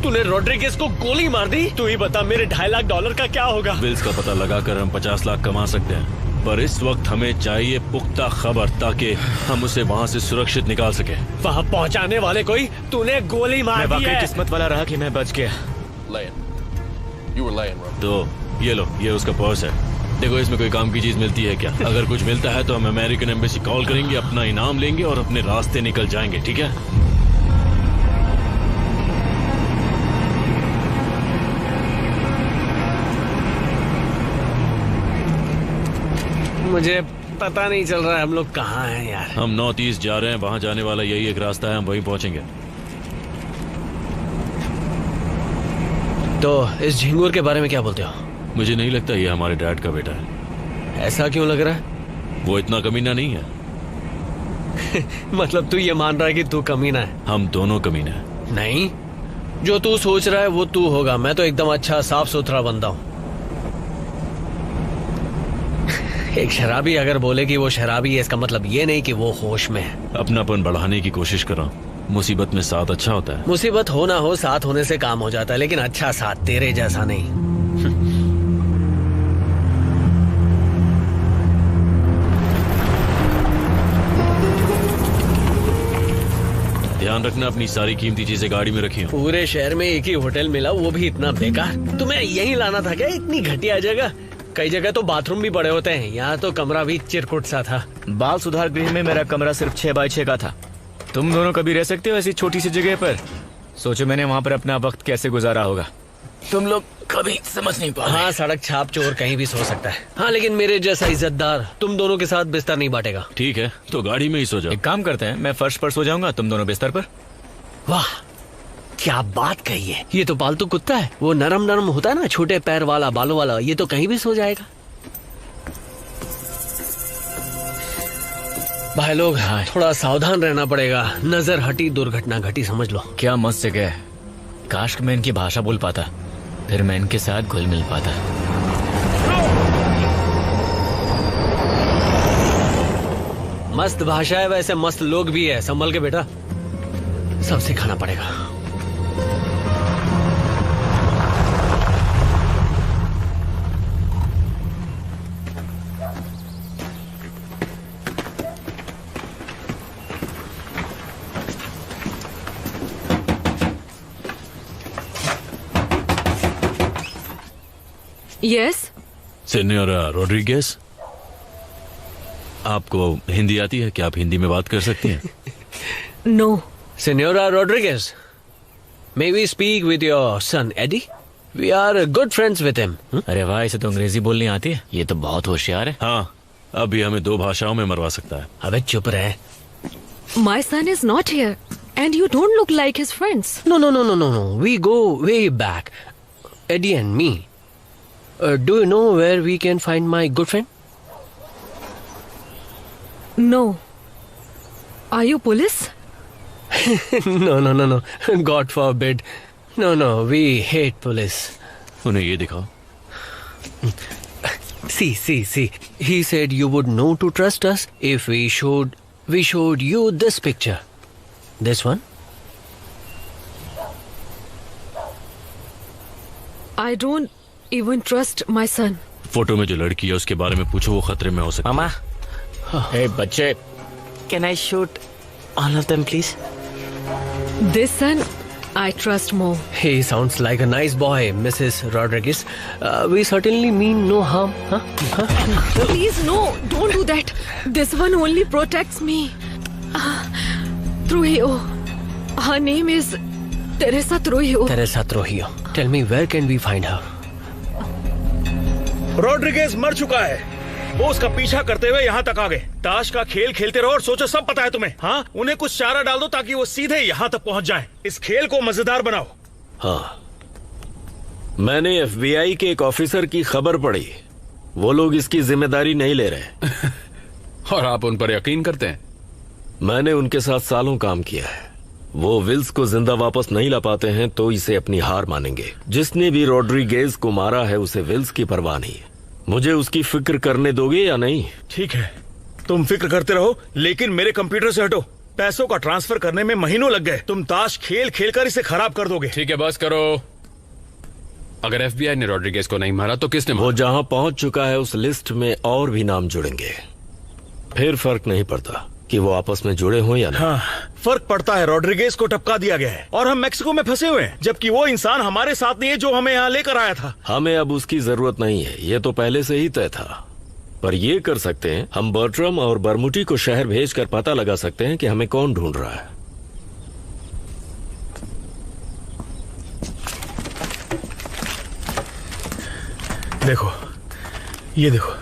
तूने रोड्रिगेज को गोली मार दी? तू ही बता मेरे $2.5 लाख का क्या होगा? बिल्स का पता लगाकर हम 50 लाख कमा सकते हैं, पर इस वक्त हमें चाहिए पुख्ता खबर ताकि हम उसे वहाँ से सुरक्षित निकाल सके। वहाँ पहुँचाने वाले कोई तूने गोली मार दी है। किस्मत वाला रहा कि मैं बच गया। तो ये लो, ये उसका पर्स है। देखो इसमें कोई काम की चीज मिलती है क्या? अगर कुछ मिलता है तो हम अमेरिकन एम्बेसी कॉल करेंगे, अपना इनाम लेंगे और अपने रास्ते निकल जाएंगे, ठीक है? मुझे पता नहीं चल रहा है हम लोग कहाँ हैं यार। हम नॉर्थ ईस्ट जा रहे हैं, वहां जाने वाला यही एक रास्ता है, हम वहीं पहुंचेंगे। तो इस झिंगुर के बारे में क्या बोलते हो? मुझे नहीं लगता ये हमारे डैड का बेटा है। ऐसा क्यों लग रहा है? वो इतना कमीना नहीं है। मतलब तू ये मान रहा है कि तू कमीना है? हम दोनों कमीना है। नहीं, जो तू सोच रहा है वो तू होगा। मैं तो एकदम अच्छा साफ सुथरा बंदा हूँ। एक शराबी अगर बोले कि वो शराबी है, इसका मतलब ये नहीं कि वो होश में है। अपनापन बढ़ाने की कोशिश कर रहा हूँ। मुसीबत में साथ अच्छा होता है। मुसीबत हो ना हो, साथ होने से काम हो जाता है, लेकिन अच्छा साथ तेरे जैसा नहीं। ध्यान रखना, अपनी सारी कीमती चीजें गाड़ी में रखी हो। पूरे शहर में एक ही होटल मिला, वो भी इतना बेकार। तुम्हें यहीं लाना था क्या? इतनी घटिया जगह। कई जगह तो बाथरूम भी बड़े होते हैं, यहाँ तो कमरा भी चिरकुट सा था। बाल सुधार गृह में मेरा कमरा सिर्फ 6x6 का था। तुम दोनों कभी रह सकते हो ऐसी छोटी सी जगह पर? सोचो मैंने वहाँ पर अपना वक्त कैसे गुजारा होगा। तुम लोग कभी समझ नहीं पाओगे। हाँ, सड़क छाप चोर कहीं भी सो सकता है। हाँ, लेकिन मेरे जैसा इज्जतदार तुम दोनों के साथ बिस्तर नहीं बांटेगा। ठीक है, तो गाड़ी में ही सो जाओ। एक काम करते हैं, मैं फर्श पर सो जाऊंगा, तुम दोनों बिस्तर पर। वाह, क्या बात कही है। ये तो पालतू कुत्ता है, वो नरम नरम होता है ना, छोटे पैर वाला, बालों वाला। ये तो कहीं भी सो जाएगा। भाई लोग, थोड़ा सावधान रहना पड़ेगा। नजर हटी दुर्घटना घटी, समझ लो। क्या मस्त जगह है। काश मैं इनकी भाषा बोल पाता, फिर मैं इनके साथ घुल मिल पाता। मस्त भाषा है, वैसे मस्त लोग भी है। संभल के बेटा, सब सिखाना पड़ेगा। यस सेन्योरा रोड्रिगेज, आपको हिंदी आती है क्या? आप हिंदी में बात कर सकती हैं? No. Senora Rodriguez, may we speak with your son Eddie? We are good friends with him. अरे वाह, इसे तो अंग्रेजी बोलनी आती है। ये तो बहुत होशियार है। हाँ, अभी हमें 2 भाषाओं में मरवा सकता है। अबे चुप रहे। My son is not here, and you don't look like his friends. No. We go way back. Eddie and me. Do you know where we can find my good friend? No. Are you police? No. God forbid. No. We hate police. उन्हें ये दिखाओ। See. He said you would know to trust us if we showed you this picture. This one? I don't even trust my son. Photo में जो लड़की है उसके बारे में पूछो, वो खतरे में हो सकती है। मामा, हे बच्चे, can I shoot all of them please? This son, I trust more. He sounds like a nice boy, Mrs. Rodriguez. We certainly mean no harm, huh? Please, no, don't do that. This one only protects me. Trujillo. Her name is Teresa Trujillo. Teresa Trujillo. Tell me, where can we find her? Rodriguez मर चुका है। वो उसका पीछा करते हुए यहाँ तक आ गए। ताश का खेल खेलते रहो और सोचो सब पता है तुम्हें। हाँ, उन्हें कुछ चारा डाल दो ताकि वो सीधे यहाँ तक पहुँच जाएं। इस खेल को मजेदार बनाओ। हाँ, मैंने FBI के एक ऑफिसर की खबर पढ़ी। वो लोग इसकी जिम्मेदारी नहीं ले रहे। और आप उन पर यकीन करते हैं? मैंने उनके साथ सालों काम किया है। वो विल्स को जिंदा वापस नहीं ला पाते हैं तो इसे अपनी हार मानेंगे। जिसने भी रॉड्रिगेज को मारा है उसे विल्स की परवाह नहीं है। मुझे उसकी फिक्र करने दोगे या नहीं? ठीक है, तुम फिक्र करते रहो, लेकिन मेरे कंप्यूटर से हटो। पैसों का ट्रांसफर करने में महीनों लग गए। तुम ताश खेल खेल कर इसे खराब कर दोगे। ठीक है, बस करो। अगर FBI ने रॉड्रिगेज को नहीं मारा तो किसने मारा? वो जहां पहुंच चुका है उस लिस्ट में और भी नाम जुड़ेंगे। फिर फर्क नहीं पड़ता कि वो आपस में जुड़े हों या नहीं। हाँ, फर्क पड़ता है। रॉड्रिगेज को टपका दिया गया है और हम मेक्सिको में फंसे हुए हैं, जबकि वो इंसान हमारे साथ नहीं है जो हमें यहाँ लेकर आया था। हमें अब उसकी जरूरत नहीं है, ये तो पहले से ही तय था। पर ये कर सकते हैं, हम बर्ट्रम और बर्मुटी को शहर भेजकर पता लगा सकते हैं कि हमें कौन ढूंढ रहा है। देखो, ये देखो।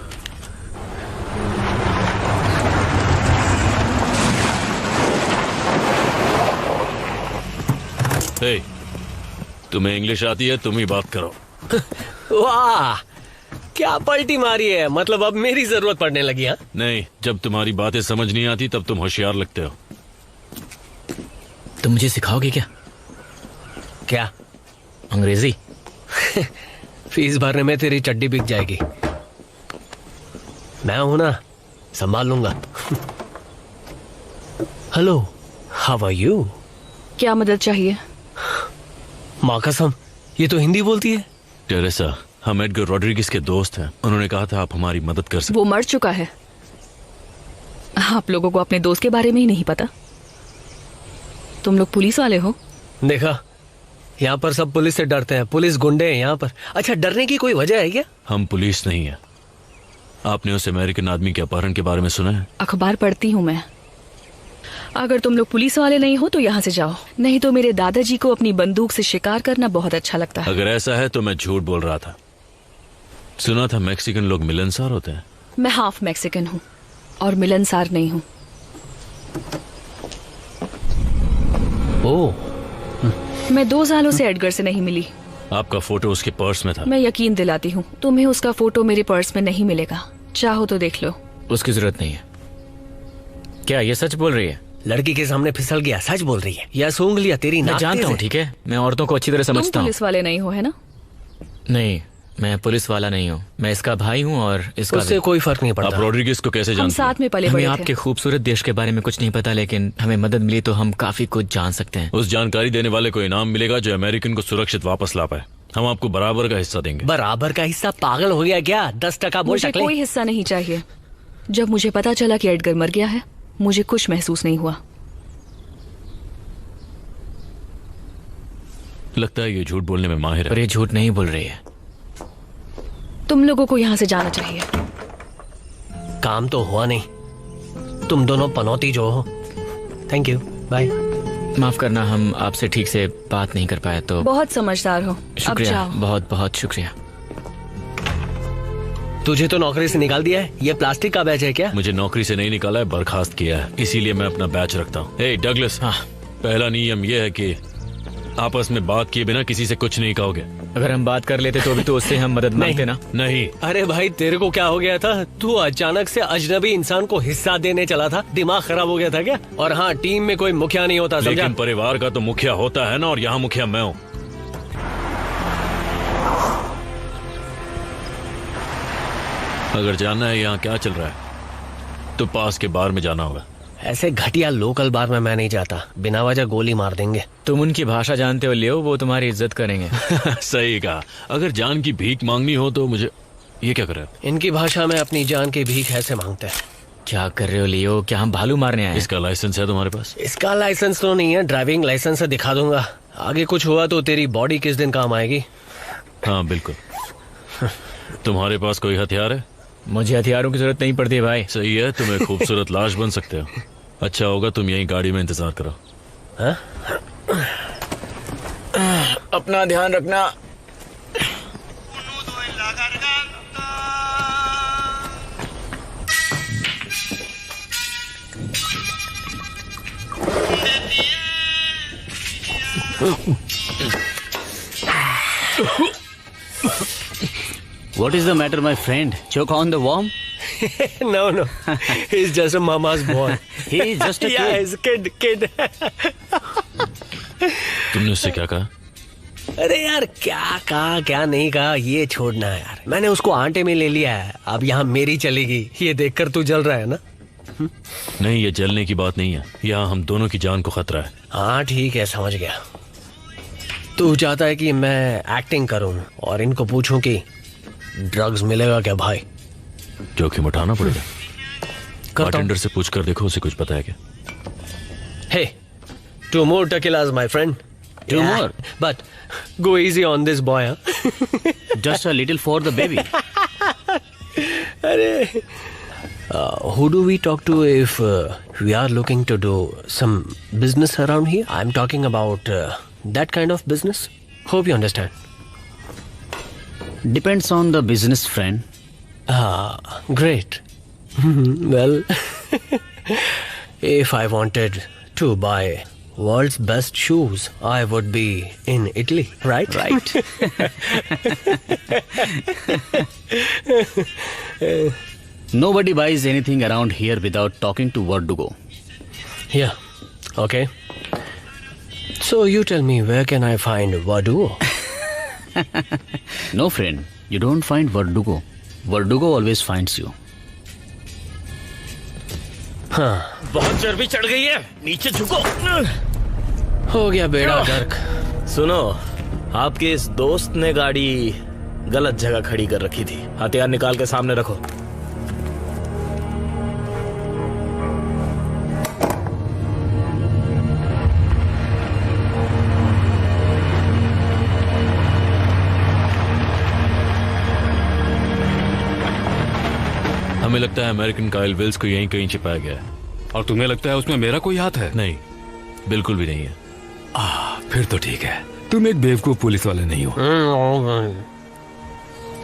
हे, तुम्हें इंग्लिश आती है? तुम ही बात करो। वाह, क्या पलटी मारी है। मतलब अब मेरी जरूरत पड़ने लगी। हाँ, नहीं, जब तुम्हारी बातें समझ नहीं आती तब तुम होशियार लगते हो। तुम मुझे सिखाओगे क्या? क्या? अंग्रेजी? फीस भरने में तेरी चड्डी बिक जाएगी। मैं हूं ना, संभाल लूंगा। Hello, how are you? क्या मदद चाहिए? माँ कसम, ये तो हिंदी बोलती है। टेरेसा, हम एडगर रॉड्रिगेज के दोस्त हैं। उन्होंने कहा था आप हमारी मदद कर सकते। वो मर चुका है। आप लोगों को अपने दोस्त के बारे में ही नहीं पता। तुम लोग पुलिस वाले हो? देखा, यहाँ पर सब पुलिस से डरते हैं। पुलिस गुंडे हैं यहाँ पर। अच्छा, डरने की कोई वजह है क्या? हम पुलिस नहीं है। आपने उस अमेरिकन आदमी के अपहरण के बारे में सुना है? अखबार पढ़ती हूँ मैं। अगर तुम लोग पुलिस वाले नहीं हो तो यहाँ से जाओ, नहीं तो मेरे दादाजी को अपनी बंदूक से शिकार करना बहुत अच्छा लगता है। अगर ऐसा है तो मैं झूठ बोल रहा था। सुना था मैक्सिकन लोग मिलनसार होते हैं। मैं हाफ मैक्सिकन हूँ और मिलनसार नहीं हूँ। ओह, मैं 2 सालों से एडगर से नहीं मिली। आपका फोटो उसके पर्स में था। मैं यकीन दिलाती हूँ, तुम्हें उसका फोटो मेरे पर्स में नहीं मिलेगा। चाहो तो देख लो। उसकी जरूरत नहीं है। क्या ये सच बोल रही है? लड़की के सामने फिसल गया, सच बोल रही है। या सूंघ लिया तेरी नाक? मैं जानता हूँ, ठीक है, मैं औरतों को अच्छी तरह समझता हूँ। तुम पुलिस वाले नहीं हो, है ना? नहीं, मैं पुलिस वाला नहीं हूँ। मैं इसका भाई हूँ और इसका उससे कोई फर्क नहीं पड़ता। आप रॉड्रिगेज को कैसे हम जानते साथ में पले बड़े हमें थे। आपके खूबसूरत देश के बारे में कुछ नहीं पता, लेकिन हमें मदद मिली तो हम काफी कुछ जान सकते हैं। उस जानकारी देने वाले को इनाम मिलेगा जो अमेरिकन को सुरक्षित वापस ला पाए। हम आपको बराबर का हिस्सा देंगे। बराबर का हिस्सा? पागल हो गया क्या? 10% बोल मुझे सकते। कोई हिस्सा नहीं चाहिए। जब मुझे पता चला कि एडगर मर गया है, मुझे कुछ महसूस नहीं हुआ। लगता है ये झूठ बोलने में माहिर है। पर ये झूठ नहीं बोल रही है। तुम लोगों को यहाँ से जाना चाहिए। काम तो हुआ नहीं। तुम दोनों पनौती जो हो। Thank you, bye. माफ करना, हम आपसे ठीक से बात नहीं कर पाए तो। बहुत समझदार हो। अब शुक्रिया, जाओ। बहुत बहुत शुक्रिया। तुझे तो नौकरी से निकाल दिया है। ये प्लास्टिक का बैच है क्या? मुझे नौकरी से नहीं निकाला है, बर्खास्त किया है। इसीलिए मैं अपना बैच रखता हूँ। हे डगलस, हाँ। पहला नियम यह है कि आपस में बात किए बिना किसी से कुछ नहीं कहोगे। अगर हम बात कर लेते तो भी तो उससे हम मदद मांगते ना। नहीं। अरे भाई, तेरे को क्या हो गया था? तू अचानक से अजनबी इंसान को हिस्सा देने चला था। दिमाग खराब हो गया था क्या? और हाँ, टीम में कोई मुखिया नहीं होता, समझा? लेकिन परिवार का तो मुखिया होता है ना, और यहाँ मुखिया मैं हूँ। अगर जानना है यहाँ क्या चल रहा है तो पास के बार में जाना होगा। ऐसे घटिया लोकल बार में मैं नहीं जाता, बिना वजह गोली मार देंगे। तुम उनकी भाषा जानते हो लियो, वो तुम्हारी इज्जत करेंगे। सही कहा। अगर जान की भीख मांगनी हो तो मुझे ये क्या करे? इनकी भाषा में अपनी जान की भीख ऐसे मांगते हैं। क्या कर रहे हो लियो? क्या हम भालू मारने आए? इसका लाइसेंस है तुम्हारे पास? इसका लाइसेंस तो नहीं है, ड्राइविंग लाइसेंस से दिखा दूंगा। आगे कुछ हुआ तो तेरी बॉडी किस दिन काम आएगी। हाँ बिल्कुल। तुम्हारे पास कोई हथियार है? मुझे हथियारों की जरूरत नहीं पड़ती है भाई। सही है, तुम एक खूबसूरत लाश बन सकते हो। अच्छा होगा तुम यहीं गाड़ी में इंतजार करो। हाँ? अपना ध्यान रखना। What is the matter, my friend? Choke on the worm? No. He's just a mama's boy. He is just a kid. Yeah, he's a kid. तुमने उससे क्या कहा? अरे यार क्या कहा क्या नहीं कहा ये छोड़ना है यार। मैंने उसको आंटे में ले लिया है, अब यहाँ मेरी चलेगी। ये देखकर तू जल रहा है ना? नहीं, ये जलने की बात नहीं है, यहाँ हम दोनों की जान को खतरा है। हाँ ठीक है, समझ गया। तू चाहता है कि मैं एक्टिंग करूं और इनको पूछूं कि ड्रग्स मिलेगा क्या भाई? जोखिम उठाना पड़ेगा। बारटेंडर से पूछ कर देखो, उसे कुछ पता है क्या? Hey, 2 more tequilas, my friend. 2 more? But go easy on this boy, huh? Just a little for the baby. Who do we talk to if we are looking to do some business around here? I'm talking about that kind of business. Hope you understand. Depends on the business, friend. Great. Well, if I wanted to buy world's best shoes, I would be in Italy, right? Right. Nobody buys anything around here without talking to Verdugo. Yeah. Okay. So you tell me, where can I find Verdugo? No, friend. You don't find Verdugo. Verdugo always finds you. हाँ, बहुत चर्बी चढ़ गई है, नीचे झुको। हो गया बेड़ा गर्क। सुनो, आपके इस दोस्त ने गाड़ी गलत जगह खड़ी कर रखी थी। हथियार निकाल के सामने रखो। हमें लगता है अमेरिकन काइल विल्स को यहीं कहीं छिपाया गया है। और तुम्हें लगता है उसमें मेरा कोई हाथ है? नहीं, बिल्कुल भी नहीं है। फिर तो ठीक है, तुम एक बेवकूफ पुलिस वाले नहीं हो।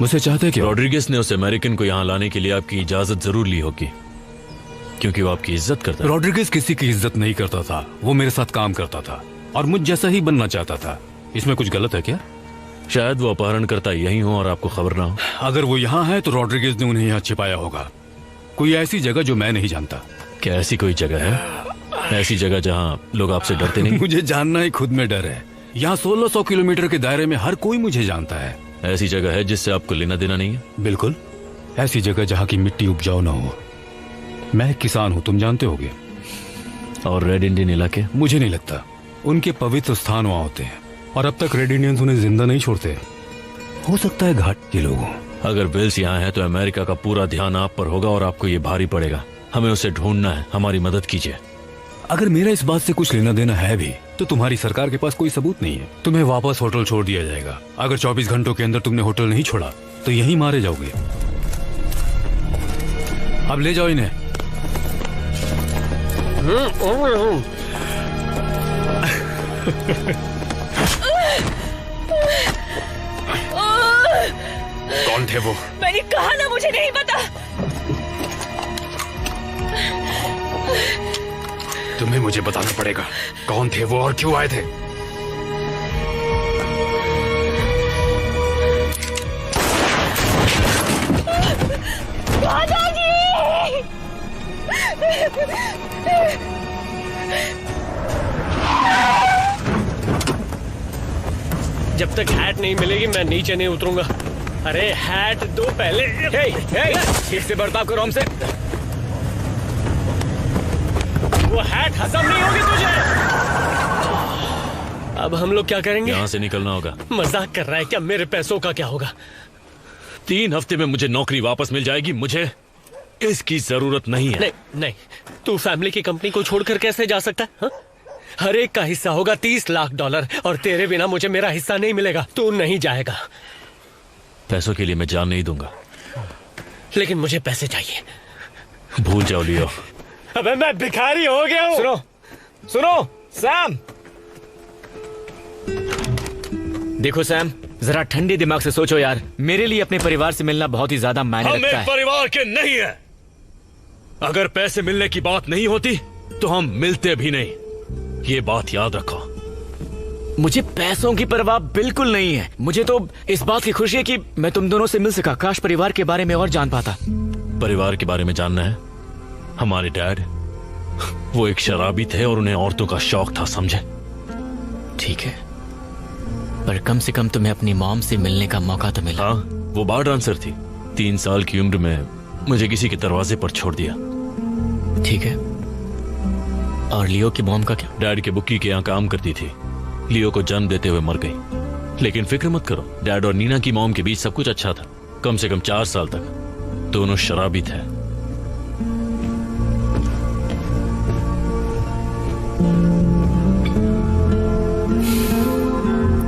मुझसे चाहते क्या? रॉड्रिगेज ने उस अमेरिकन को यहाँ लाने के लिए आपकी इजाजत जरूर ली होगी, क्योंकि वो आपकी इज्जत करता है। रॉड्रिगेज किसी की इज्जत नहीं करता था, वो मेरे साथ काम करता था और मुझ जैसा ही बनना चाहता था। इसमें कुछ गलत है क्या? शायद वो अपहरणकर्ता यही हो और आपको खबर ना हो। अगर वो यहाँ है तो रॉड्रिगेज ने उन्हें यहाँ छिपाया होगा, कोई ऐसी जगह जो मैं नहीं जानता। क्या ऐसी कोई जगह है? ऐसी जगह जहाँ लोग आपसे डरते नहीं? मुझे जानना ही खुद में डर है। यहाँ 1600 किलोमीटर के दायरे में हर कोई मुझे जानता है। ऐसी जगह है जिससे आपको लेना देना नहीं है? बिल्कुल, ऐसी जगह जहाँ की मिट्टी उपजाऊ ना हो। मैं किसान हूँ, तुम जानते होगे। और रेड इंडियन इलाके? मुझे नहीं लगता, उनके पवित्र स्थान वहाँ होते हैं और अब तक रेड इंडियंस उन्हें जिंदा नहीं छोड़ते। हो सकता है घाट के लोगों। अगर विल्स यहाँ है तो अमेरिका का पूरा ध्यान आप पर होगा और आपको ये भारी पड़ेगा। हमें उसे ढूंढना है, हमारी मदद कीजिए। अगर मेरा इस बात से कुछ लेना देना है भी तो तुम्हारी सरकार के पास कोई सबूत नहीं है। तुम्हें वापस होटल छोड़ दिया जाएगा। अगर 24 घंटों के अंदर तुमने होटल नहीं छोड़ा तो यहीं मारे जाओगे। अब ले जाओ इन्हें। कौन थे वो? मैंने कहा ना, मुझे नहीं पता। तुम्हें मुझे बताना पड़ेगा कौन थे वो और क्यों आए थे। दादाजी! जब तक हैट नहीं मिलेगी मैं नीचे नहीं उतरूंगा। अरे हैट दो पहले। ठीक से बर्ताव करो हमसे। वो हैट हजम नहीं होगी तुझे। अब हम लोग क्या करेंगे? यहाँ से निकलना होगा। मजाक कर रहा है क्या? मेरे पैसों का क्या होगा? 3 हफ्ते में मुझे नौकरी वापस मिल जाएगी। मुझे इसकी जरूरत नहीं है। नहीं, तू फैमिली की कंपनी को छोड़कर कैसे जा सकता है? हा? हर एक का हिस्सा होगा $30 लाख और तेरे बिना मुझे मेरा हिस्सा नहीं मिलेगा। तू नहीं जाएगा। पैसों के लिए मैं जान नहीं दूंगा, लेकिन मुझे पैसे चाहिए। भूल जाओ लियो। अबे मैं भिखारी हो गया हूँ। सुनो सैम। देखो सैम, जरा ठंडे दिमाग से सोचो यार। मेरे लिए अपने परिवार से मिलना बहुत ही ज्यादा मायने रखता है। हमें परिवार के नहीं है। अगर पैसे मिलने की बात नहीं होती तो हम मिलते भी नहीं। ये बात याद रखो। मुझे पैसों की परवाह बिल्कुल नहीं है। मुझे तो इस बात की खुशी है कि मैं तुम दोनों से मिल सका। काश परिवार के बारे में और जान पाता। परिवार के बारे में जानना है? हमारे डैड वो एक शराबी थे और उन्हें औरतों का शौक था, समझे? ठीक है, पर कम से कम तुम्हें अपनी मॉम से मिलने का मौका तो मिला। हाँ, वो बार डांसर थी। 3 साल की उम्र में मुझे किसी के दरवाजे पर छोड़ दिया। ठीक है, और लियो की मॉम का क्या? डैड के बुक्की के यहाँ काम करती थी। लियो को जन्म देते हुए मर गई। लेकिन फिक्र मत करो, डैड और नीना की मॉम के बीच सब कुछ अच्छा था। कम से कम 4 साल तक दोनों शराबी थे।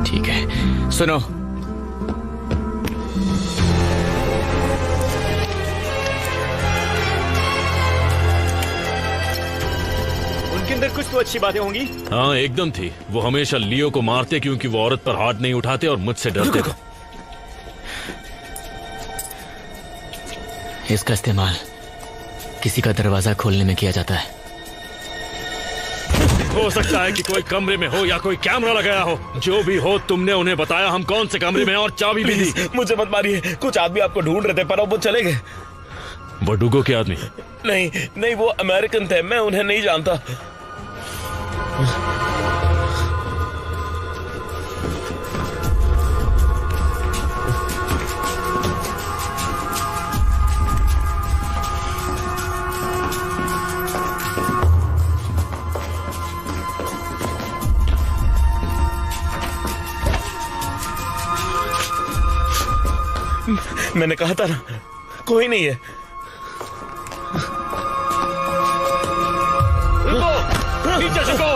ठीक है, सुनो, उनके अंदर कुछ तो अच्छी बातें होंगी। हाँ, एकदम थी। वो हमेशा लियो को मारते क्योंकि वो औरत पर हाथ नहीं उठाते और मुझसे डरते थे। इसका इस्तेमाल किसी का दरवाजा खोलने में किया जाता है। हो सकता है कि कोई कमरे में हो या कोई कैमरा लगाया हो। जो भी हो, तुमने उन्हें बताया हम कौन से कमरे में हैं और चाबी भी दी। मुझे मत मारिए। कुछ आदमी आपको ढूंढ रहे थे पर वो चले गए। बडुगो के आदमी? नहीं नहीं, वो अमेरिकन थे, मैं उन्हें नहीं जानता। मैंने कहा था ना, कोई नहीं है। रुको, नीचे झुको।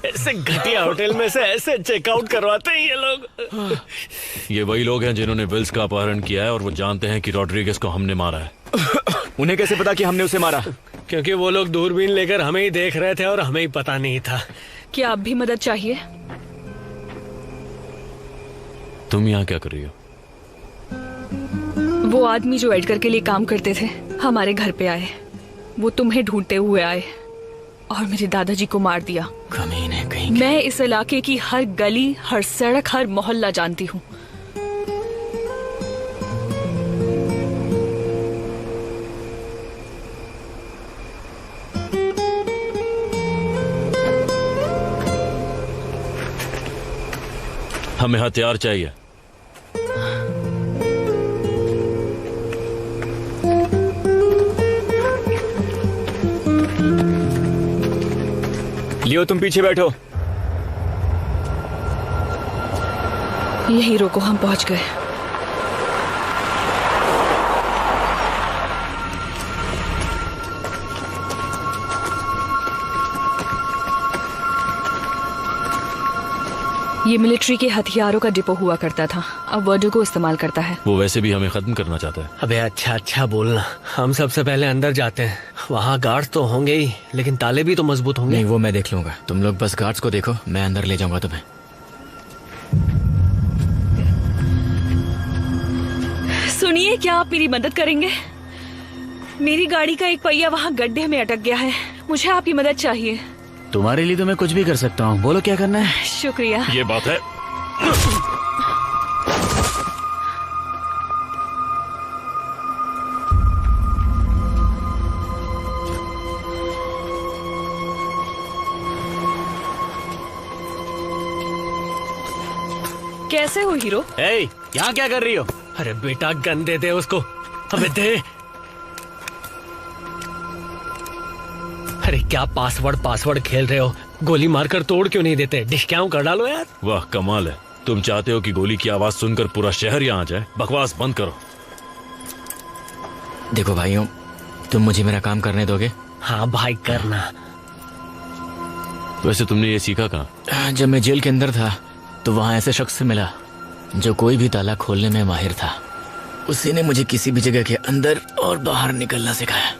ऐसे घटिया होटल में से ऐसे चेकआउट करवाते हैं ये लोग। ये वही लोग हैं जिन्होंने विल्स का अपहरण किया है और वो जानते हैं कि रॉड्रिगेज को हमने मारा है। उन्हें कैसे पता कि हमने उसे मारा? क्योंकि वो लोग दूरबीन लेकर हमें ही देख रहे थे और हमें ही पता नहीं था। क्या आप भी मदद चाहिए? तुम यहाँ क्या कर रही हो? वो आदमी जो एडगर के लिए काम करते थे हमारे घर पे आए। वो तुम्हें ढूंढते हुए आए और मेरे दादाजी को मार दिया। कमीने कहीं। मैं इस इलाके की हर गली, हर सड़क, हर मोहल्ला जानती हूँ। हमें हथियार चाहिए। लियो, तुम पीछे बैठो। यही रोको, हम पहुंच गए। ये मिलिट्री के हथियारों का डिपो हुआ करता था, अब वर्डो को इस्तेमाल करता है। वो वैसे भी हमें खत्म करना चाहता है। अबे अच्छा अच्छा बोलना। हम सबसे पहले अंदर जाते हैं। वहाँ गार्ड तो होंगे ही, लेकिन ताले भी तो मजबूत होंगे। नहीं, वो मैं देख लूंगा। तुम लोग बस गार्ड्स को देखो, मैं अंदर ले जाऊंगा तुम्हें। सुनिए, क्या आप मेरी मदद करेंगे? मेरी गाड़ी का एक पहिया वहाँ गड्ढे में अटक गया है। मुझे आपकी मदद चाहिए। तुम्हारे लिए तो मैं कुछ भी कर सकता हूँ, बोलो क्या करना है। शुक्रिया। ये बात है। कैसे हो हीरो? यहाँ क्या कर रही हो? अरे बेटा, गन दे दे उसको। अबे दे। अरे क्या पासवर्ड खेल रहे हो? गोली मारकर तोड़ क्यों नहीं देते? डिस्काउंट कर डालो यार। वाह, कमाल है। तुम चाहते हो कि गोली की आवाज सुनकर पूरा शहर यहाँ आ जाए? बकवास बंद करो। देखो भाइयों, तुम मुझे मेरा काम करने दोगे? हाँ भाई, करना। वैसे तुमने ये सीखा कहाँ? जब मैं जेल के अंदर था तो वहाँ ऐसे शख्स से मिला जो कोई भी ताला खोलने में माहिर था। उसी ने मुझे किसी भी जगह के अंदर और बाहर निकलना सिखाया।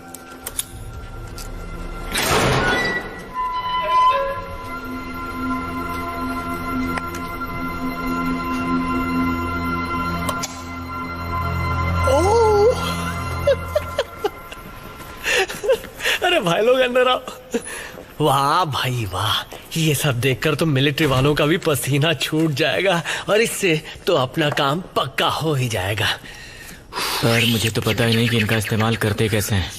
भाई लोग अंदर आओ। वाह भाई वाह, ये सब देखकर तो मिलिट्री वालों का भी पसीना छूट जाएगा और इससे तो अपना काम पक्का हो ही जाएगा। पर मुझे तो पता ही नहीं कि इनका इस्तेमाल करते कैसे हैं।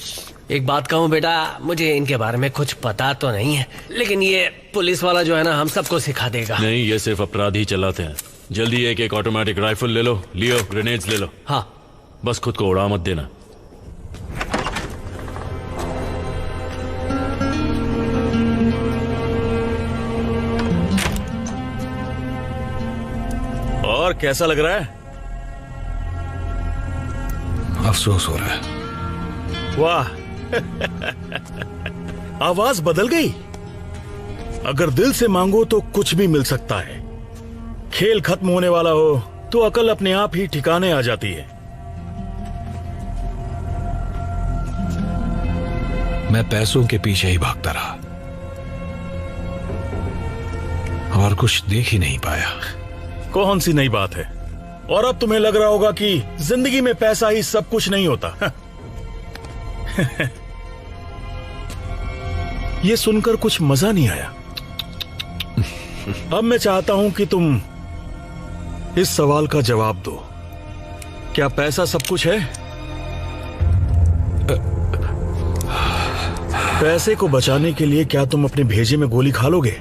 एक बात कहूँ बेटा, मुझे इनके बारे में कुछ पता तो नहीं है, लेकिन ये पुलिस वाला जो है ना, हम सबको सिखा देगा। नहीं, ये सिर्फ अपराधी चलाते हैं। जल्दी एक एक ऑटोमेटिक राइफल ले लो, लियो ग्रेनेड्स ले लो। हाँ, बस खुद को उड़ा मत देना। और कैसा लग रहा है? अफसोस हो रहा है। वाह आवाज बदल गई। अगर दिल से मांगो तो कुछ भी मिल सकता है। खेल खत्म होने वाला हो तो अकल अपने आप ही ठिकाने आ जाती है। मैं पैसों के पीछे ही भागता रहा और कुछ देख ही नहीं पाया। कौन सी नई बात है? और अब तुम्हें लग रहा होगा कि जिंदगी में पैसा ही सब कुछ नहीं होता। ये सुनकर कुछ मजा नहीं आया। अब मैं चाहता हूं कि तुम इस सवाल का जवाब दो। क्या पैसा सब कुछ है? पैसे को बचाने के लिए क्या तुम अपने भेजे में गोली खा लोगे?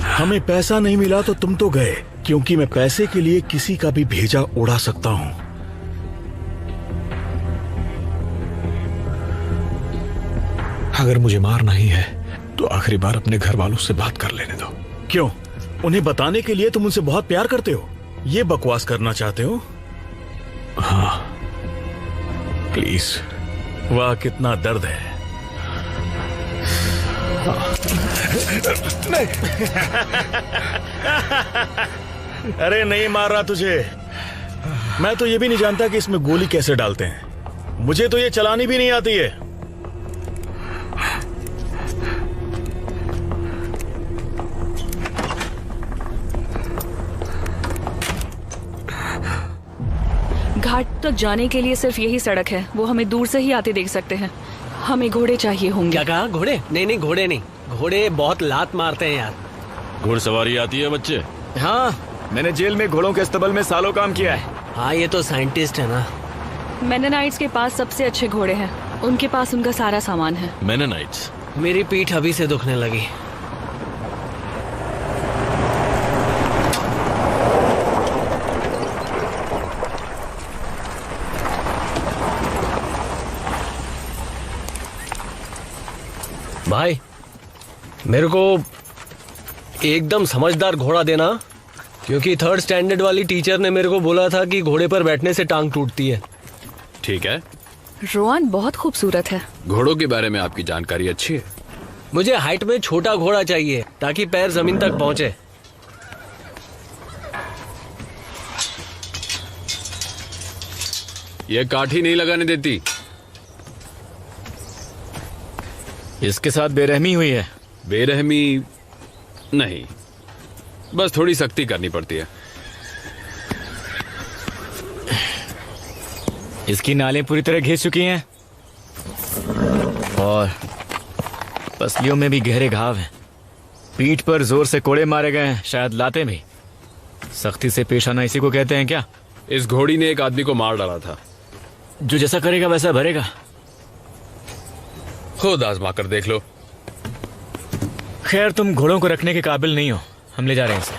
हमें पैसा नहीं मिला तो तुम तो गए, क्योंकि मैं पैसे के लिए किसी का भी भेजा उड़ा सकता हूं। अगर मुझे मारना ही है तो आखिरी बार अपने घर वालों से बात कर लेने दो। क्यों? उन्हें बताने के लिए तुम उनसे बहुत प्यार करते हो? ये बकवास करना चाहते हो? हाँ, प्लीज। वाह, कितना दर्द है। अरे नहीं मार रहा तुझे। मैं तो ये भी नहीं जानता कि इसमें गोली कैसे डालते हैं। मुझे तो ये चलानी भी नहीं आती है। घाट तक जाने के लिए सिर्फ यही सड़क है। वो हमें दूर से ही आते देख सकते हैं। हमें घोड़े चाहिए होंगे। क्या कहा? घोड़े? नहीं, घोड़े नहीं। घोड़े बहुत लात मारते हैं यार। घुड़सवारी आती है बच्चे? हाँ, मैंने जेल में घोड़ों के अस्तबल में सालों काम किया है। हाँ, ये तो साइंटिस्ट है ना। मेनोनाइट्स के पास सबसे अच्छे घोड़े हैं। उनके पास उनका सारा सामान है। मेनोनाइट्स? मेरी पीठ अभी से दुखने लगी। भाई, मेरे को एकदम समझदार घोड़ा देना, क्योंकि 3rd स्टैंडर्ड वाली टीचर ने मेरे को बोला था कि घोड़े पर बैठने से टांग टूटती है। ठीक है। रोआन बहुत खूबसूरत है। घोड़ों के बारे में आपकी जानकारी अच्छी है। मुझे हाइट में छोटा घोड़ा चाहिए ताकि पैर जमीन तक पहुंचे। ये काठी नहीं लगाने देती। इसके साथ बेरहमी हुई है। बेरहमी नहीं, बस थोड़ी सख्ती करनी पड़ती है। इसकी नालें पूरी तरह घिस चुकी हैं और पसलियों में भी गहरे घाव हैं। पीठ पर जोर से कोड़े मारे गए हैं, शायद लाते में। सख्ती से पेश आना इसी को कहते हैं क्या? इस घोड़ी ने एक आदमी को मार डाला था। जो जैसा करेगा वैसा भरेगा। खुद आजमा कर देख लो। खैर, तुम घोड़ों को रखने के काबिल नहीं हो। हम ले जा रहे हैं इसे।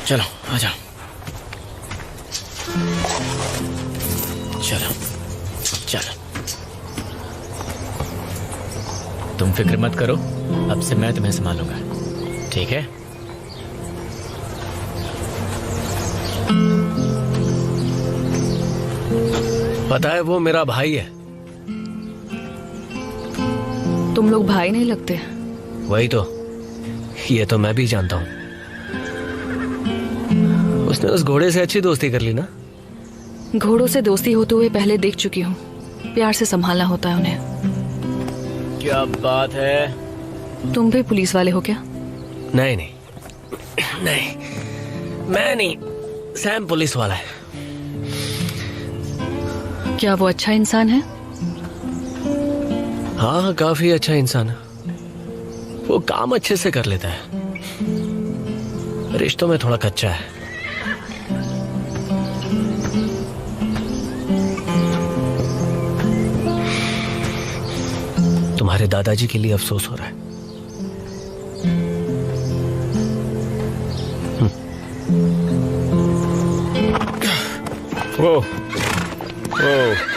चलो, आ जाओ। चलो चलो, तुम फिक्र मत करो, अब से मैं तुम्हें संभालूंगा, ठीक है? पता है, वो मेरा भाई है। तुम लोग भाई नहीं लगते। वही तो, ये तो मैं भी जानता हूँ। उसने उस घोड़े से अच्छी दोस्ती कर ली ना। घोड़ों से दोस्ती होते हुए पहले देख चुकी हूँ। प्यार से संभालना होता है उन्हें। क्या बात है? तुम भी पुलिस वाले हो क्या? नहीं नहीं नहीं, मैं नहीं। सैम पुलिस वाला है। क्या वो अच्छा इंसान है? हाँ, काफी अच्छा इंसान है। वो काम अच्छे से कर लेता है, रिश्तों में थोड़ा कच्चा है। तुम्हारे दादाजी के लिए अफसोस हो रहा है। ओ, ओ।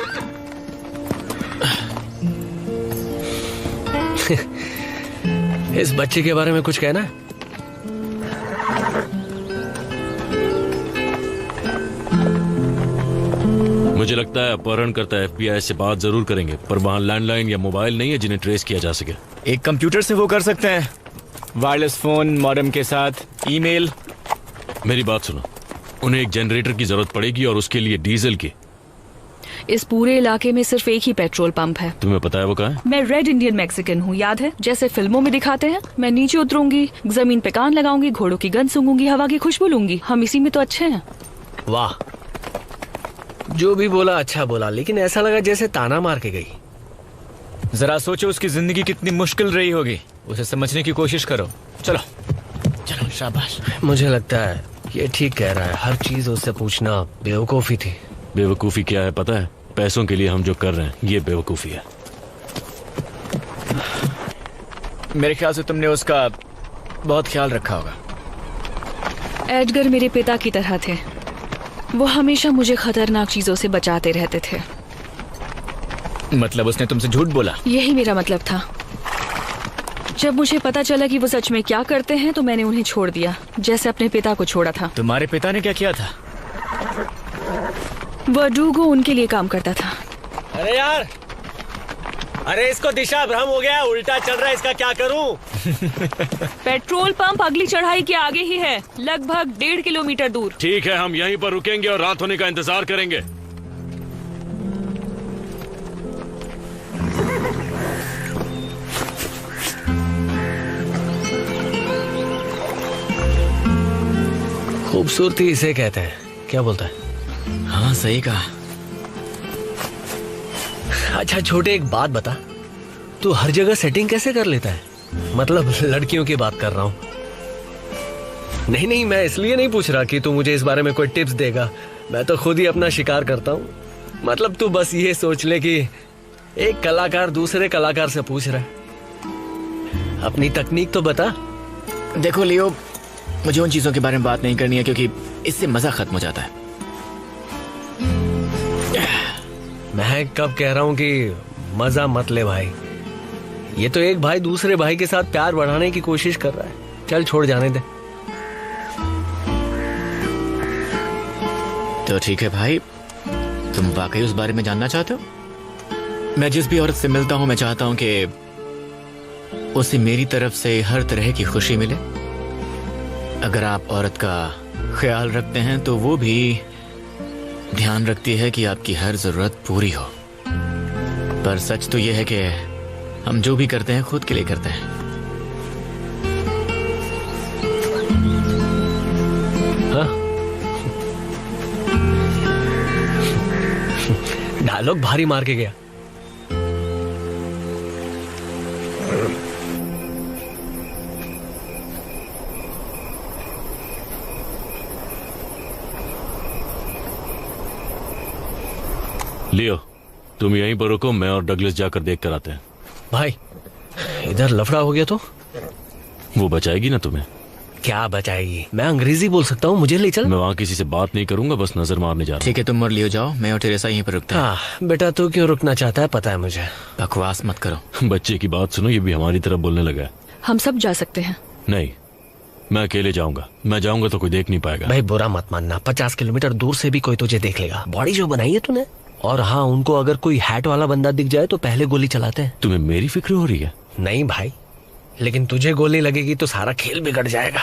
इस बच्चे के बारे में कुछ कहना है? मुझे लगता है अपहरणकर्ता FBI से बात जरूर करेंगे, पर वहाँ लैंडलाइन या मोबाइल नहीं है जिन्हें ट्रेस किया जा सके। एक कंप्यूटर से वो कर सकते हैं, वायरलेस फोन मॉडेम के साथ, ईमेल। मेरी बात सुनो, उन्हें एक जनरेटर की जरूरत पड़ेगी और उसके लिए डीजल की। इस पूरे इलाके में सिर्फ एक ही पेट्रोल पंप है। तुम्हें पता है वो कहाँ है? मैं रेड इंडियन मैक्सिकन हूँ, याद है? जैसे फिल्मों में दिखाते हैं। मैं नीचे उतरूंगी, जमीन पे कान लगाऊंगी, घोड़ों की गंध सूंघूंगी, हवा की खुशबू लूंगी। हम इसी में तो अच्छे हैं। वाह, जो भी बोला अच्छा बोला, लेकिन ऐसा लगा जैसे ताना मार के गई। जरा सोचो उसकी जिंदगी कितनी मुश्किल रही होगी, उसे समझने की कोशिश करो। चलो चलो, शाबाश। मुझे लगता है ये ठीक कह रहा है, हर चीज उससे पूछना बेवकूफी थी। बेवकूफी क्या है पता है? पैसों के लिए हम जो कर रहे हैं ये बेवकूफी है। मेरे ख्याल से तुमने उसका बहुत ख्याल रखा होगा। एडगर मेरे पिता की तरह थे। वो हमेशा मुझे खतरनाक चीजों से बचाते रहते थे। मतलब उसने तुमसे झूठ बोला? यही मेरा मतलब था। जब मुझे पता चला कि वो सच में क्या करते हैं तो मैंने उन्हें छोड़ दिया, जैसे अपने पिता को छोड़ा था। तुम्हारे पिता ने क्या किया था? वर्डूगो उनके लिए काम करता था। अरे यार, अरे इसको दिशा भ्रम हो गया, उल्टा चल रहा है, इसका क्या करूं? पेट्रोल पंप अगली चढ़ाई के आगे ही है, लगभग 1.5 किलोमीटर दूर। ठीक है, हम यहीं पर रुकेंगे और रात होने का इंतजार करेंगे। खूबसूरती इसे कहते हैं, क्या बोलता है? हाँ सही कहा। अच्छा छोटे, एक बात बता, तू हर जगह सेटिंग कैसे कर लेता है? मतलब लड़कियों की बात कर रहा हूँ। नहीं नहीं, मैं इसलिए नहीं पूछ रहा कि तू मुझे इस बारे में कोई टिप्स देगा, मैं तो खुद ही अपना शिकार करता हूँ। मतलब तू बस ये सोच ले कि एक कलाकार दूसरे कलाकार से पूछ रहा है, अपनी तकनीक तो बता। देखो लियो, मुझे उन चीजों के बारे में बात नहीं करनी है क्योंकि इससे मजा खत्म हो जाता है। मैं कब कह रहा हूं कि मजा मत ले भाई, ये तो एक भाई दूसरे भाई के साथ प्यार बढ़ाने की कोशिश कर रहा है। चल छोड़, जाने दे। तो ठीक है भाई, तुम वाकई उस बारे में जानना चाहते हो? मैं जिस भी औरत से मिलता हूं मैं चाहता हूं कि उसे मेरी तरफ से हर तरह की खुशी मिले। अगर आप औरत का ख्याल रखते हैं तो वो भी ध्यान रखती है कि आपकी हर जरूरत पूरी हो। पर सच तो यह है कि हम जो भी करते हैं खुद के लिए करते हैं। हाँ? डायलॉग भारी मार के गया। लियो, तुम यहीं पर रुको, मैं और डगलस जाकर देख कर आते हैं। भाई इधर लफड़ा हो गया तो? वो बचाएगी ना तुम्हें? क्या बचाएगी? मैं अंग्रेजी बोल सकता हूँ, मुझे ले चल। मैं वहाँ किसी से बात नहीं करूंगा, बस नजर मारने जा रहा हूँ। ठीक है, तुम और लियो जाओ, मैं और टेरेसा यहीं पर रुकते हैं। हाँ बेटा, तू क्यों रुकना चाहता है पता है मुझे। बकवास मत करो। बच्चे की बात सुनो, ये भी हमारी तरफ बोलने लगा है। हम सब जा सकते हैं। नहीं, मैं अकेले जाऊंगा। मैं जाऊंगा तो कोई देख नहीं पाएगा। भाई बुरा मत मानना, 50 किलोमीटर दूर से भी कोई तुझे देख लेगा। बॉडी जो बनाई है तूने। और हाँ, उनको अगर कोई हैट वाला बंदा दिख जाए तो पहले गोली चलाते हैं। तुम्हें मेरी फिक्र हो रही है? नहीं भाई, लेकिन तुझे गोली लगेगी तो सारा खेल बिगड़ जाएगा।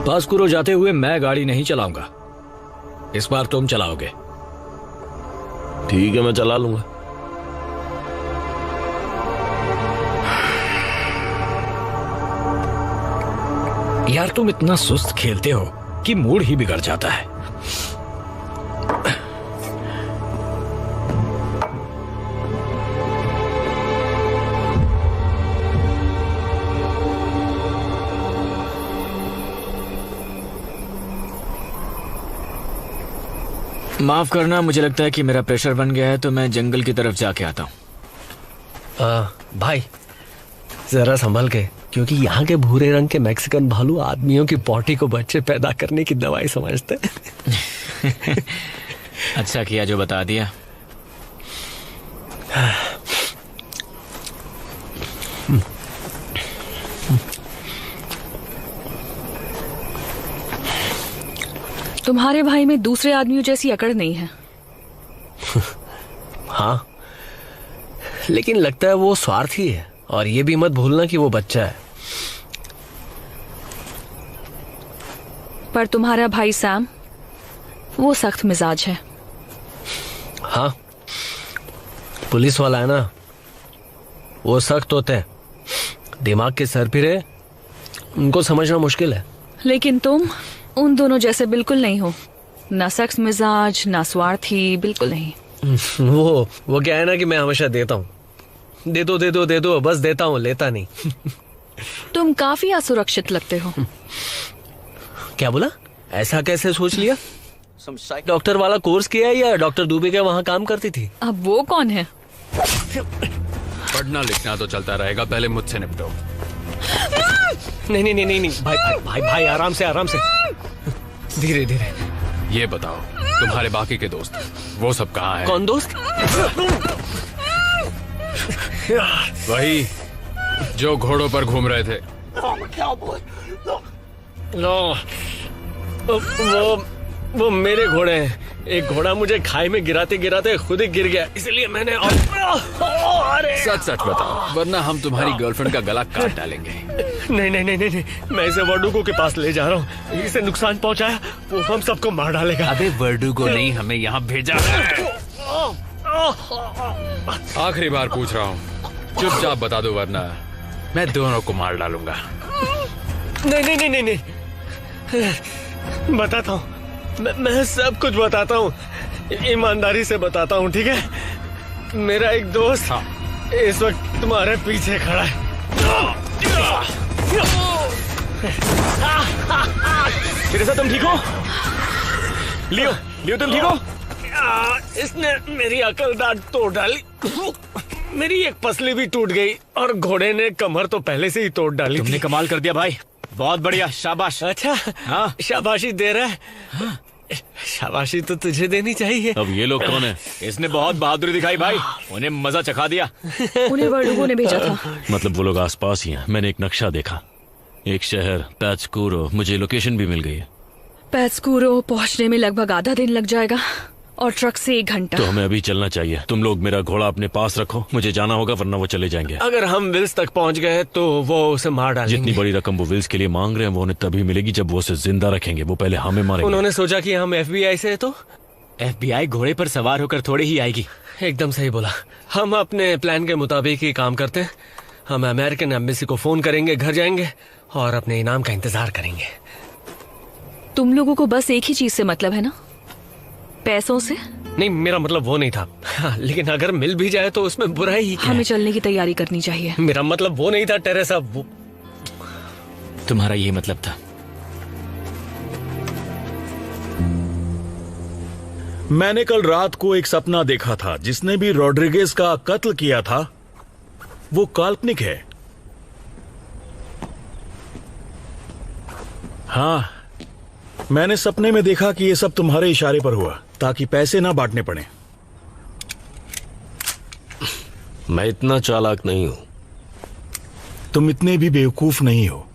पास्कुरो जाते हुए मैं गाड़ी नहीं चलाऊंगा, इस बार तुम चलाओगे। ठीक है, मैं चला लूंगा। यार तुम इतना सुस्त खेलते हो कि मूड ही बिगड़ जाता है। माफ करना, मुझे लगता है कि मेरा प्रेशर बन गया है, तो मैं जंगल की तरफ जाके आता हूँ। भाई जरा संभल के, क्योंकि यहाँ के भूरे रंग के मैक्सिकन भालू आदमियों की पॉटी को बच्चे पैदा करने की दवाई समझते हैं। अच्छा किया जो बता दिया। तुम्हारे भाई में दूसरे आदमियों जैसी अकड़ नहीं है। हाँ, लेकिन लगता है वो स्वार्थी है, और ये भी मत भूलना कि वो बच्चा है। पर तुम्हारा भाई सैम, वो सख्त मिजाज है। हाँ, पुलिस वाला है ना, वो सख्त होते हैं, दिमाग के सर फिरे उनको समझना मुश्किल है। लेकिन तुम उन दोनों जैसे बिल्कुल नहीं हो, ना सख्त मिजाज ना स्वार्थी, बिल्कुल नहीं। वो क्या है ना कि मैं हमेशा देता हूँ, दे दो दे दो दे दो, बस देता हूँ, लेता नहीं। तुम काफी असुरक्षित लगते हो। क्या बोला? ऐसा कैसे सोच लिया? डॉक्टर वाला कोर्स किया है या डॉक्टर दुबे के वहाँ काम करती थी? अब वो कौन है? पढ़ना लिखना तो चलता रहेगा, पहले मुझसे निपटो। नहीं नहीं नहीं नहीं, नहीं। भाई भाई भाई भाई आराम से आराम से, धीरे धीरे। ये बताओ, तुम्हारे बाकी के दोस्त वो सब कहाँ हैं? कौन दोस्त? वही जो घोड़ों पर घूम रहे थे। वो मेरे घोड़े हैं। एक घोड़ा मुझे खाई में गिराते गिराते खुद ही गिर गया, इसलिए मैंने सच सच बताओ, वरना हम तुम्हारी गर्लफ्रेंड का गला काट डालेंगे। नहीं नहीं नहीं नहीं, मैं इसे वर्डुगो के पास ले जा रहा हूँ। इसे नुकसान पहुंचाया वो हम सबको मार डालेगा। अबे वर्डुगो नहीं, हमें यहाँ भेजा है। आखिरी बार पूछ रहा हूँ, चुपचाप बता दो, वरना मैं दोनों को मार डालूंगा। नहीं नहीं नहीं नहीं, नहीं। बताता हूँ, मैं सब कुछ बताता हूँ, ईमानदारी से बताता हूँ, ठीक है? मेरा एक दोस्त इस वक्त तुम्हारे पीछे खड़ा है। तेरे तुम ठीक हो? लियो लियो, तुम ठीक हो? इसने मेरी अकल दांत तोड़ डाली, मेरी एक पसली भी टूट गई, और घोड़े ने कमर तो पहले से ही तोड़ डाली। तुमने कमाल कर दिया भाई, बहुत बढ़िया, शाबाश। अच्छा, हाँ, शाबाशी दे रहा है। हाँ। शाबाशी तो तुझे देनी चाहिए। अब ये लोग कौन है? इसने बहुत बहादुरी दिखाई भाई, उन्हें मजा चखा दिया। उन्हें वर्डुगो ने भेजा था। मतलब वो लोग आसपास ही हैं। मैंने एक नक्शा देखा, एक शहर पैचकूरो, मुझे लोकेशन भी मिल गई है। पैचकूरो पहुंचने में लगभग आधा दिन लग जाएगा, और ट्रक से 1 घंटा। तो हमें अभी चलना चाहिए। तुम लोग मेरा घोड़ा अपने पास रखो, मुझे जाना होगा, वरना वो चले जाएंगे। अगर हम विल्स तक पहुंच गए तो वो उसे मार डालेंगे। जितनी बड़ी रकम वो विल्स के लिए मांग रहे हैं, वो उन्हें तभी मिलेगी जब वो उसे जिंदा रखेंगे। वो पहले हमें मारेंगे। उन्होंने सोचा कि हम FBI से, तो FBI घोड़े पर सवार होकर थोड़ी ही आएगी। एकदम सही बोला। हम अपने प्लान के मुताबिक ही काम करते हैं। हम अमेरिकन एम्बेसी को फोन करेंगे, घर जाएंगे और अपने इनाम का इंतजार करेंगे। तुम लोगों को बस एक ही चीज से मतलब है ना, पैसों से? नहीं, मेरा मतलब वो नहीं था। हाँ, लेकिन अगर मिल भी जाए तो उसमें बुराई ही क्या है? हमें चलने की तैयारी करनी चाहिए। मेरा मतलब वो नहीं था टेरेसा, वो तुम्हारा ये मतलब था। मैंने कल रात को एक सपना देखा था। जिसने भी रॉड्रिगेज का कत्ल किया था वो काल्पनिक है। हाँ, मैंने सपने में देखा कि ये सब तुम्हारे इशारे पर हुआ, ताकि पैसे ना बांटने पड़े। मैं इतना चालाक नहीं हूं। तुम इतने भी बेवकूफ नहीं हो।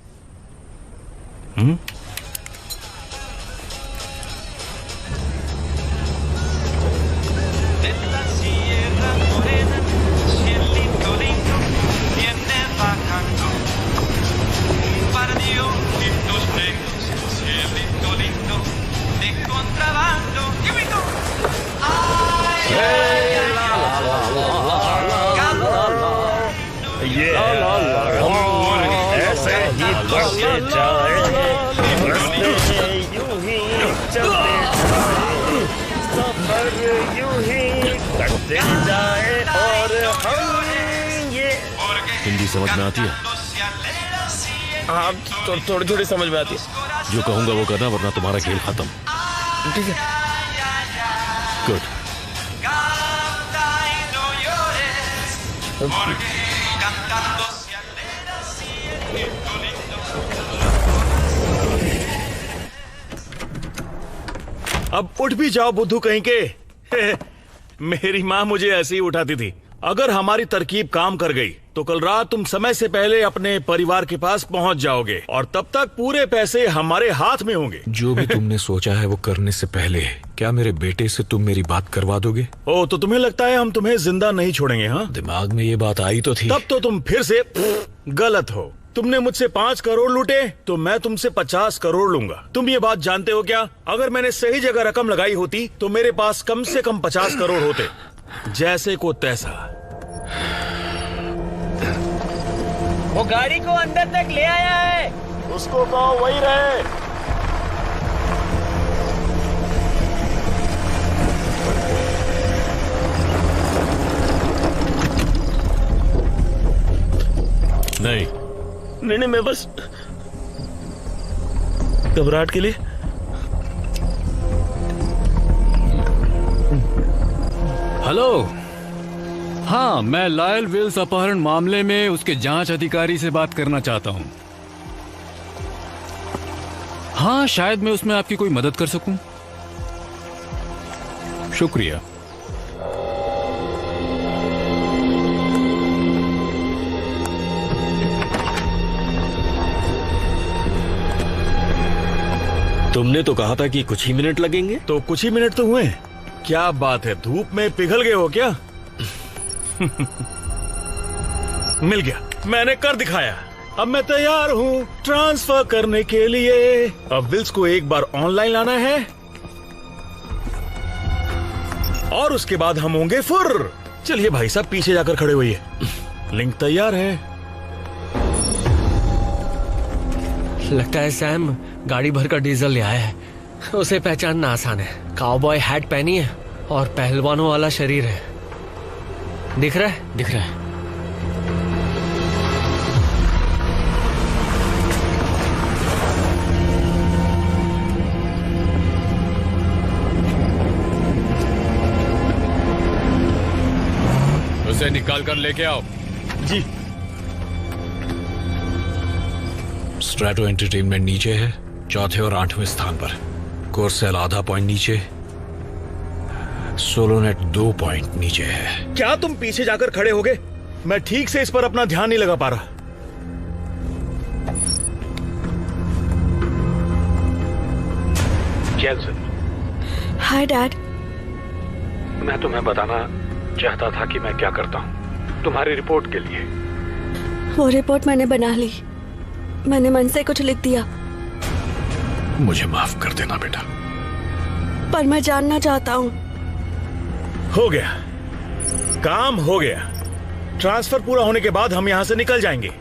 ऐसे ही बढ़ते जाएंगे। जाए और हम ये हिंदी समझ में आती है? हाँ, थोड़ी थोड़ी समझ में आती है। जो कहूंगा वो करना, वरना तुम्हारा खेल खत्म। ठीक है। गुड। अब उठ भी जाओ बुद्धू कहीं के। मेरी माँ मुझे ऐसे ही उठाती थी। अगर हमारी तरकीब काम कर गई तो कल रात तुम समय से पहले अपने परिवार के पास पहुंच जाओगे और तब तक पूरे पैसे हमारे हाथ में होंगे। जो भी तुमने सोचा है वो करने से पहले क्या मेरे बेटे से तुम मेरी बात करवा दोगे? ओ, तो तुम्हें लगता है हम तुम्हें जिंदा नहीं छोड़ेंगे? हाँ, दिमाग में ये बात आई तो थी। तब तो तुम फिर से गलत हो। तुमने मुझसे 5 करोड़ लूटे तो मैं तुमसे 50 करोड़ लूंगा। तुम ये बात जानते हो क्या? अगर मैंने सही जगह रकम लगाई होती तो मेरे पास कम से कम 50 करोड़ होते। जैसे को तैसा। वो गाड़ी को अंदर तक ले आया है। उसको कहो वही रहे। नहीं, मैं बस घबराहट के लिए। हेलो, हाँ, मैं लायल विल्स अपहरण मामले में उसके जांच अधिकारी से बात करना चाहता हूँ। हाँ, शायद मैं उसमें आपकी कोई मदद कर सकूं। शुक्रिया। तुमने तो कहा था कि कुछ ही मिनट लगेंगे। तो कुछ ही मिनट तो हुए। क्या बात है, धूप में पिघल गए हो क्या? मिल गया, मैंने कर दिखाया। अब मैं तैयार हूँ ट्रांसफर करने के लिए। अब विल्स को एक बार ऑनलाइन लाना है और उसके बाद हम होंगे फुर्र। चलिए भाई साहब, पीछे जाकर खड़े होइए। लिंक तैयार है। लगता है सैम गाड़ी भर कर डीजल ले आया है। उसे पहचानना आसान है। काउबॉय हैट पहनी है और पहलवानों वाला शरीर है। दिख रहा है? दिख रहा है। उसे निकाल कर लेके आओ। जी। स्ट्रैटो एंटरटेनमेंट नीचे है, 4थे और 8वें स्थान पर। कोरसेल आधा पॉइंट नीचे, सोलोनेट 2 पॉइंट नीचे है। क्या तुम पीछे जाकर खड़े होगे? मैं ठीक से इस पर अपना ध्यान नहीं लगा पा रहा। जेल्सन। Hi dad. मैं तुम्हें बताना चाहता था कि मैं क्या करता हूँ तुम्हारी रिपोर्ट के लिए। वो रिपोर्ट मैंने बना ली। मैंने मन से कुछ लिख दिया। मुझे माफ कर देना बेटा। पर मैं जानना चाहता हूँ। हो गया, काम हो गया। ट्रांसफर पूरा होने के बाद हम यहाँ से निकल जाएंगे।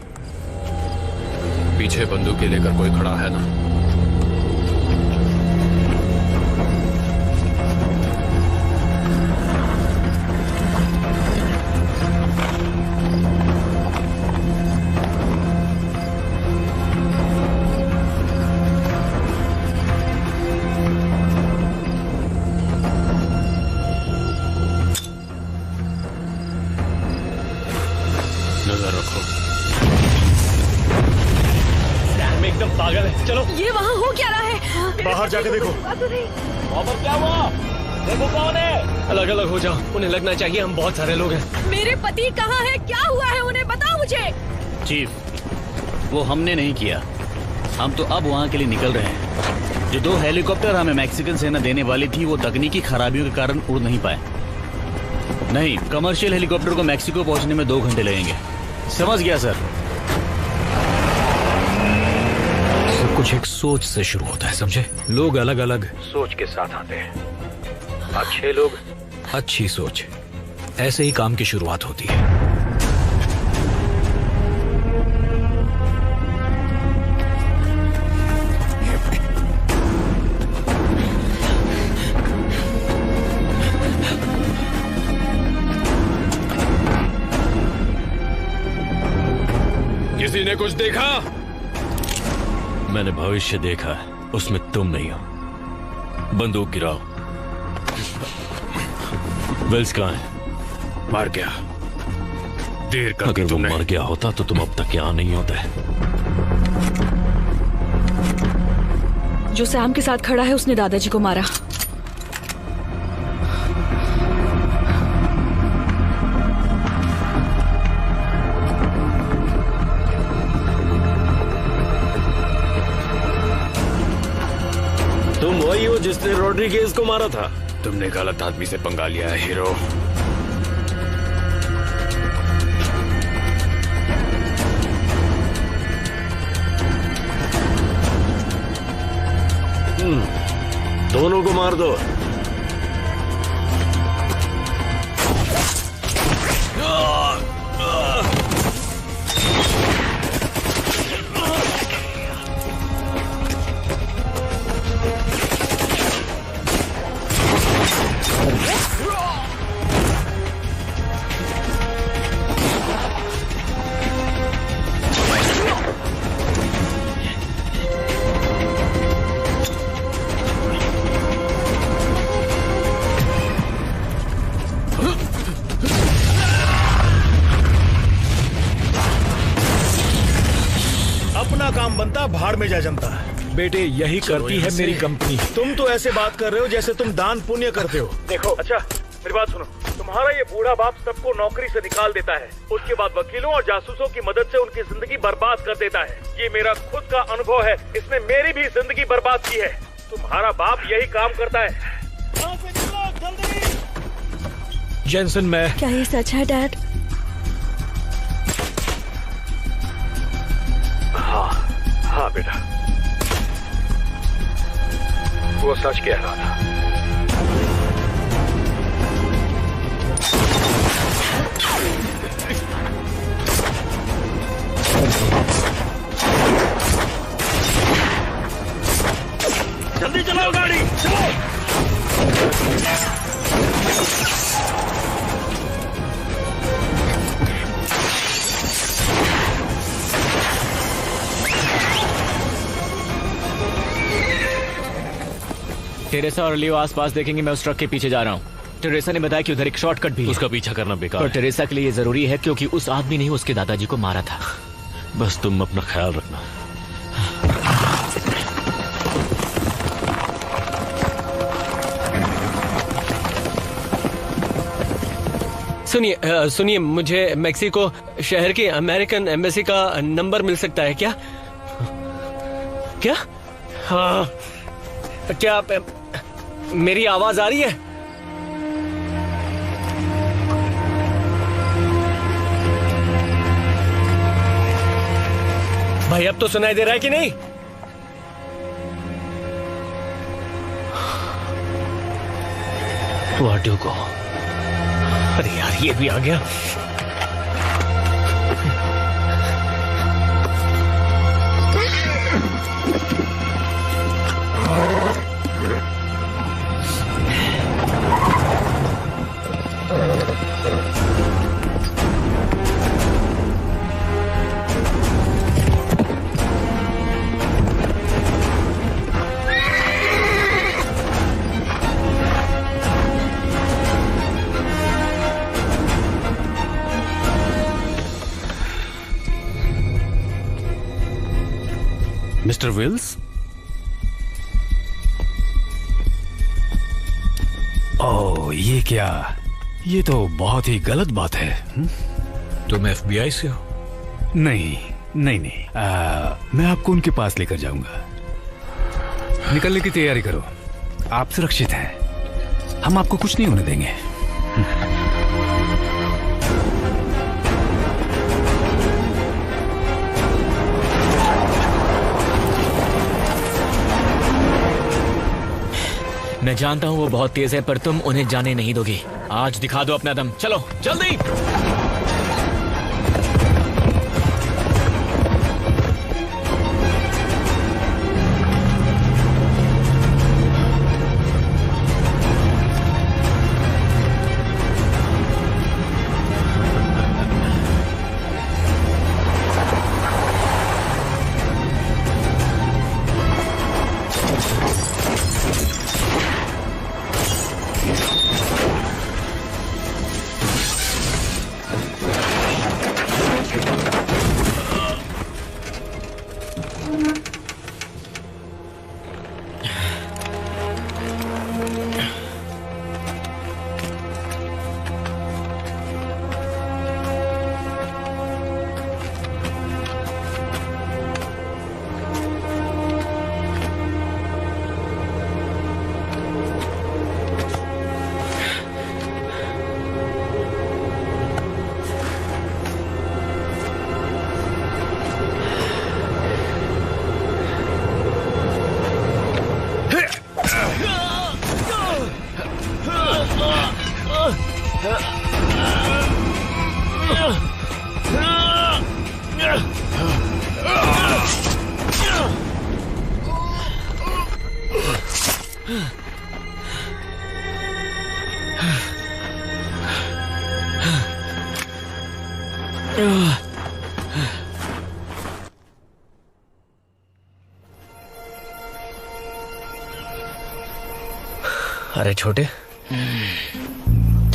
पीछे बंदूकें लेकर कोई खड़ा है ना? एकदम पागल है। चलो। ये वहाँ हो क्या रहा है? बाहर जाके देखो। क्या हुआ? देखो कौन है। अलग अलग हो जाओ, उन्हें लगना चाहिए हम बहुत सारे लोग हैं। मेरे पति कहाँ है? क्या हुआ है? उन्हें बताओ मुझे। चीफ, वो हमने नहीं किया। हम तो अब वहाँ के लिए निकल रहे हैं। जो 2 हेलीकॉप्टर हमें मैक्सिकन सेना देने वाली थी वो तकनीकी खराबियों के कारण उड़ नहीं पाए। नहीं, कमर्शियल हेलीकॉप्टर को मैक्सिको पहुंचने में 2 घंटे लगेंगे। समझ गया सर। सब कुछ एक सोच से शुरू होता है, समझे? लोग अलग अलग सोच के साथ आते हैं। अच्छे लोग, अच्छी सोच, ऐसे ही काम की शुरुआत होती है। ने कुछ देखा? मैंने भविष्य देखा है, उसमें तुम नहीं हो। बंदूक गिराओ। विल्स कहाँ है? मार गया। देर कर अगर वो मर गया होता तो तुम अब तक यहाँ नहीं होते। जो सैम के साथ खड़ा है उसने दादाजी को मारा। तुम वही हो जिसने रॉड्रिगेज को मारा था। तुमने गलत आदमी से पंगा लिया है हीरो। दोनों को मार दो। अपना काम बनता भाड़ में जा जनता। बेटे यही करती है मेरी कंपनी। तुम तो ऐसे बात कर रहे हो जैसे तुम दान पुण्य करते हो। देखो अच्छा मेरी बात सुनो, तुम्हारा ये बूढ़ा बाप सबको नौकरी से निकाल देता है, उसके बाद वकीलों और जासूसों की मदद से उनकी जिंदगी बर्बाद कर देता है। ये मेरा खुद का अनुभव है, इसने मेरी भी जिंदगी बर्बाद की है। तुम्हारा बाप यही काम करता है। जेनसन मैं क्या ये सच है डैड? हाँ बेटा, वो सच कह रहा था। जल्दी चलाओ गाड़ी, चलो। टेरेसा और लियो आसपास देखेंगे, मैं उस ट्रक के पीछे जा रहा हूँ। टेरेसा ने बताया कि उधर एक शॉर्टकट भी है। उसका पीछा करना बेकार और है। टेरेसा के लिए ये जरूरी है क्योंकि उस आदमी ने उसके दादाजी को मारा था। बस तुम अपना ख्याल रखना। सुनिए, मुझे मेक्सिको शहर की अमेरिकन एम्बेसी का नंबर मिल सकता है क्या? क्या? हाँ, क्या मेरी आवाज आ रही है? भाई अब तो सुनाई दे रहा है कि नहीं? वाटू को, अरे यार ये भी आ गया। मिस्टर विल्स, ओह ये क्या? ये तो बहुत ही गलत बात है। तुम FBI से हो? नहीं नहीं नहीं, मैं आपको उनके पास लेकर जाऊंगा। निकलने की तैयारी करो, आप सुरक्षित हैं, हम आपको कुछ नहीं होने देंगे। मैं जानता हूँ वो बहुत तेज है, पर तुम उन्हें जाने नहीं दोगे। आज दिखा दो अपना दम, चलो जल्दी। अरे छोटे,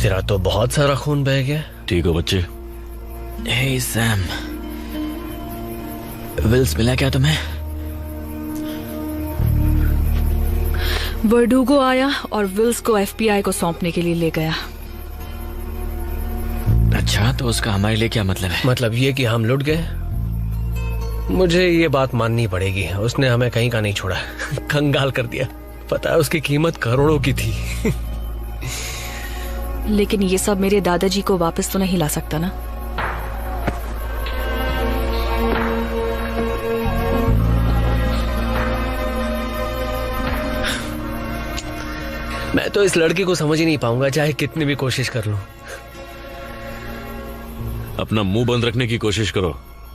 तेरा तो बहुत सारा खून बह गया। ठीक हो बच्चे? हे सैम, विल्स मिला क्या तुम्हें? वर्डूगो आया और विल्स को FBI को सौंपने के लिए ले गया। अच्छा, तो उसका हमारे लिए क्या मतलब है? मतलब ये कि हम लुट गए। मुझे ये बात माननी पड़ेगी, उसने हमें कहीं का नहीं छोड़ा, कंगाल कर दिया। पता है उसकी कीमत करोड़ों की थी। लेकिन ये सब मेरे दादाजी को वापस तो नहीं ला सकता ना। मैं तो इस लड़की को समझ ही नहीं पाऊंगा, चाहे कितनी भी कोशिश कर लूं। अपना मुंह बंद रखने की कोशिश करो।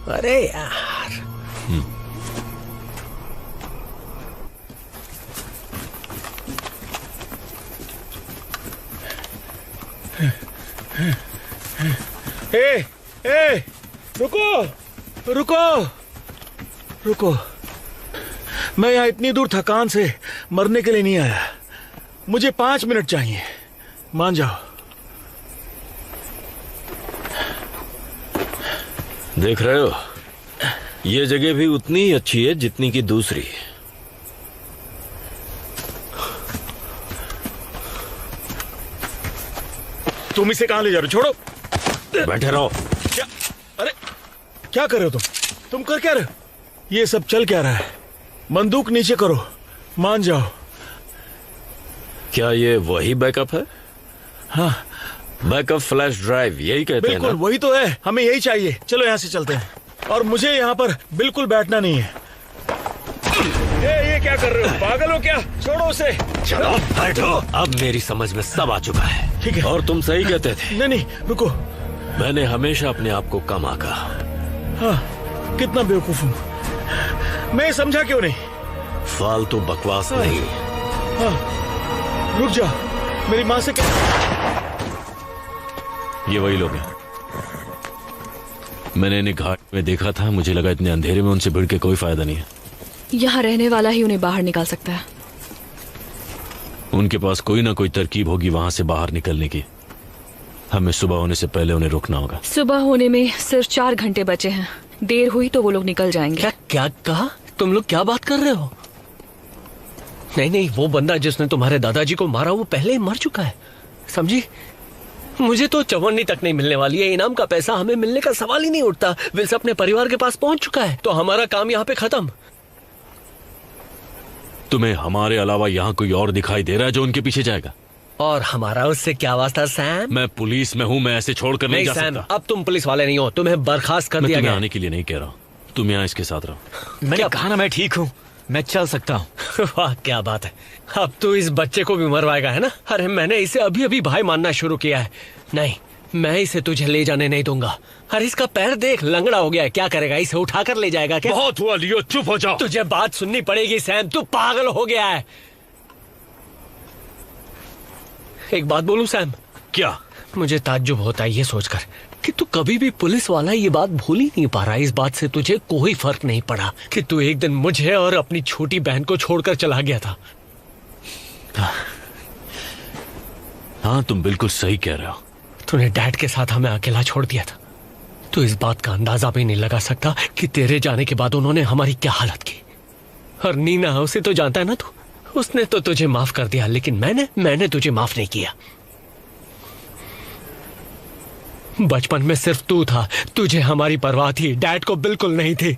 अरे यार, ए, रुको रुको रुको, मैं यहाँ इतनी दूर थकान से मरने के लिए नहीं आया। मुझे 5 मिनट चाहिए, मान जाओ। देख रहे हो, ये जगह भी उतनी ही अच्छी है जितनी की दूसरी। तुम इसे कहां ले जा रहे हो? छोड़ो, बैठे रहो। क्या? अरे क्या कर रहे हो तुम कर क्या रहे हो? ये सब चल क्या रहा है? बंदूक नीचे करो, मान जाओ। क्या ये वही बैकअप है? हाँ, बैकअप फ्लैश ड्राइव, यही कहते हैं ना? बिल्कुल वही तो है, हमें यही चाहिए। चलो यहाँ से चलते हैं, और मुझे यहाँ पर बिल्कुल बैठना नहीं है। ये क्या कर रहे हो? पागल हो क्या? छोड़ो उसे। चलो बैठो। अब मेरी समझ में सब आ चुका है। ठीक है। और तुम सही कहते थे। नहीं रुको, मैंने हमेशा अपने आप को कम आंका। हाँ, कितना बेवकूफ हूँ मैं, समझा क्यों नहीं? फालतू बकवास नहीं। हाँ, रुक जा, मेरी माँ से क्या? ये वही लोग हैं। मैंने इन्हें घाट में देखा था, मुझे लगा इतने अंधेरे में उनसे भिड़ के कोई फायदा नहीं है। यहाँ रहने वाला ही उन्हें बाहर निकाल सकता है। उनके पास कोई ना कोई तरकीब होगी वहां से बाहर निकलने की। हमें सुबह होने से पहले उन्हें रोकना होगा। सुबह होने में सिर्फ 4 घंटे बचे हैं। देर हुई तो वो लोग निकल जाएंगे। क्या कहा? तुम लोग क्या बात कर रहे हो? नहीं, वो बंदा जिसने तुम्हारे दादाजी को मारा वो पहले ही मर चुका है, समझी? मुझे तो चवन्नी तक नहीं मिलने वाली है। इनाम का पैसा हमें मिलने का सवाल ही नहीं उठता। विल्स अपने परिवार के पास पहुंच चुका है, तो हमारा काम यहाँ पे खत्म। तुम्हें हमारे अलावा यहाँ कोई और दिखाई दे रहा है जो उनके पीछे जाएगा? और हमारा उससे क्या वास्ता सैम? मैं पुलिस में हूँ, मैं ऐसे छोड़कर नहीं जा सकता। अब तुम पुलिस वाले नहीं हो, तुम्हें बर्खास्त कर दिया गया। आने के लिए नहीं कह रहा हूँ, तुम यहाँ इसके साथ रहो। मैंने कहा ना मैं ठीक हूँ, मैं चल सकता हूँ। वाह क्या बात है, अब तो इस बच्चे को भी मरवाएगा है ना? अरे मैंने इसे अभी अभी भाई मानना शुरू किया है। नहीं, मैं इसे तुझे ले जाने नहीं दूंगा। अरे इसका पैर देख, लंगड़ा हो गया है। क्या करेगा? इसे उठाकर ले जाएगा क्या? बहुत हुआ लियो, चुप हो जाओ। तुझे बात सुननी पड़ेगी सैम, तू पागल हो गया है। एक बात बोलूं सैम? क्या? मुझे ताज्जुब होता है ये सोचकर कि तू कभी भी पुलिस वाला ये बात भूल ही नहीं पा रहा। इस बात से तुझे कोई फर्क नहीं पड़ा कि तू एक दिन मुझे और अपनी छोटी बहन को छोड़कर चला गया था। हाँ, तुम बिल्कुल सही कह रहे हो। तूने डैड के साथ हमें अकेला छोड़ दिया था। तू इस बात का अंदाजा भी नहीं लगा सकता कि तेरे जाने के बाद उन्होंने हमारी क्या हालत की। और नीना, उसे तो जानता है ना तू, उसने तो तुझे माफ कर दिया, लेकिन मैंने तुझे माफ नहीं किया। बचपन में सिर्फ तू था, तुझे हमारी परवाह थी, डैड को बिल्कुल नहीं थी।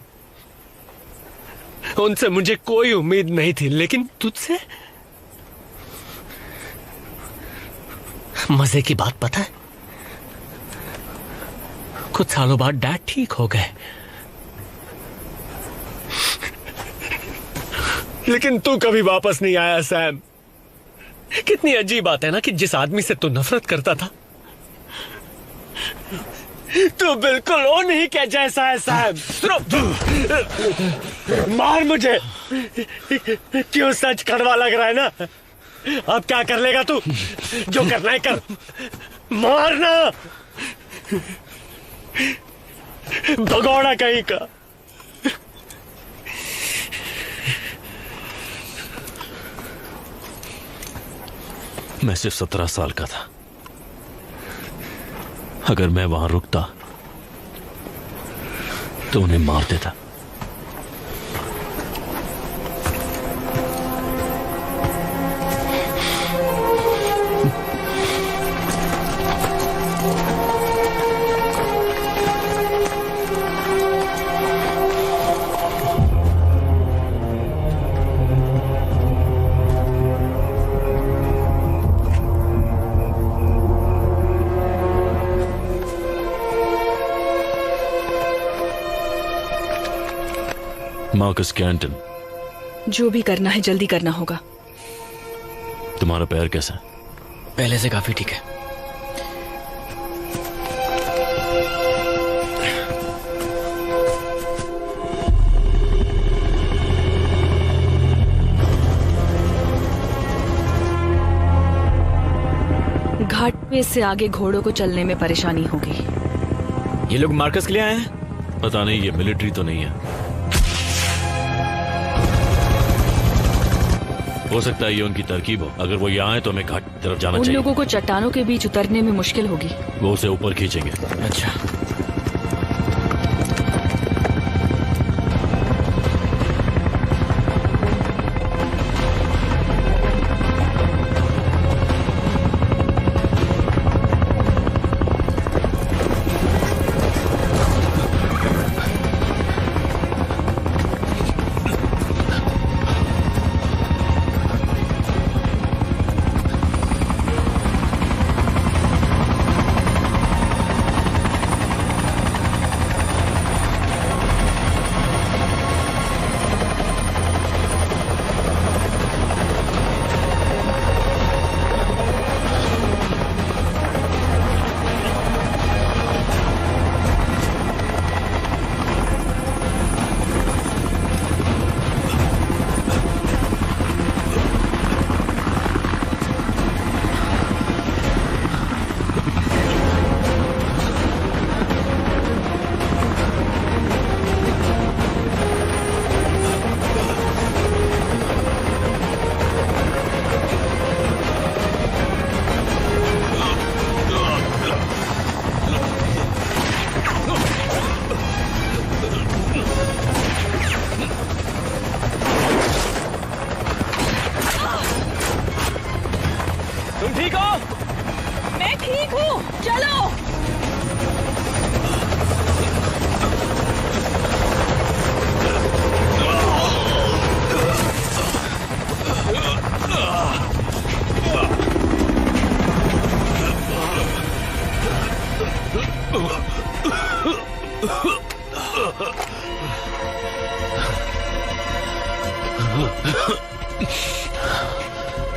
उनसे मुझे कोई उम्मीद नहीं थी, लेकिन तुझसे मजे की बात पता है, कुछ सालों बाद डैड ठीक हो गए, लेकिन तू कभी वापस नहीं आया सैम। कितनी अजीब बात है ना कि जिस आदमी से तू नफरत करता था, तू बिल्कुल वो नहीं क्या जैसा है सैम। मार मुझे, क्यों सच कड़वा लग रहा है ना? अब क्या कर लेगा तू? जो करना है कर, मारना भगोड़ा कहीं का। मैं सिर्फ 17 साल का था। अगर मैं वहां रुकता तो उन्हें मार देता। मार्कस कैंटन, जो भी करना है जल्दी करना होगा। तुम्हारा पैर कैसा है? पहले से काफी ठीक है। घाट पे से आगे घोड़ों को चलने में परेशानी होगी। ये लोग मार्कस के लिए आए हैं? पता नहीं, ये मिलिट्री तो नहीं है। हो सकता है ये उनकी तरकीब हो। अगर वो यहाँ है तो हमें घाट की तरफ जाना उन चाहिए। लोगों को चट्टानों के बीच उतरने में मुश्किल होगी। वो उसे ऊपर खींचेंगे। अच्छा।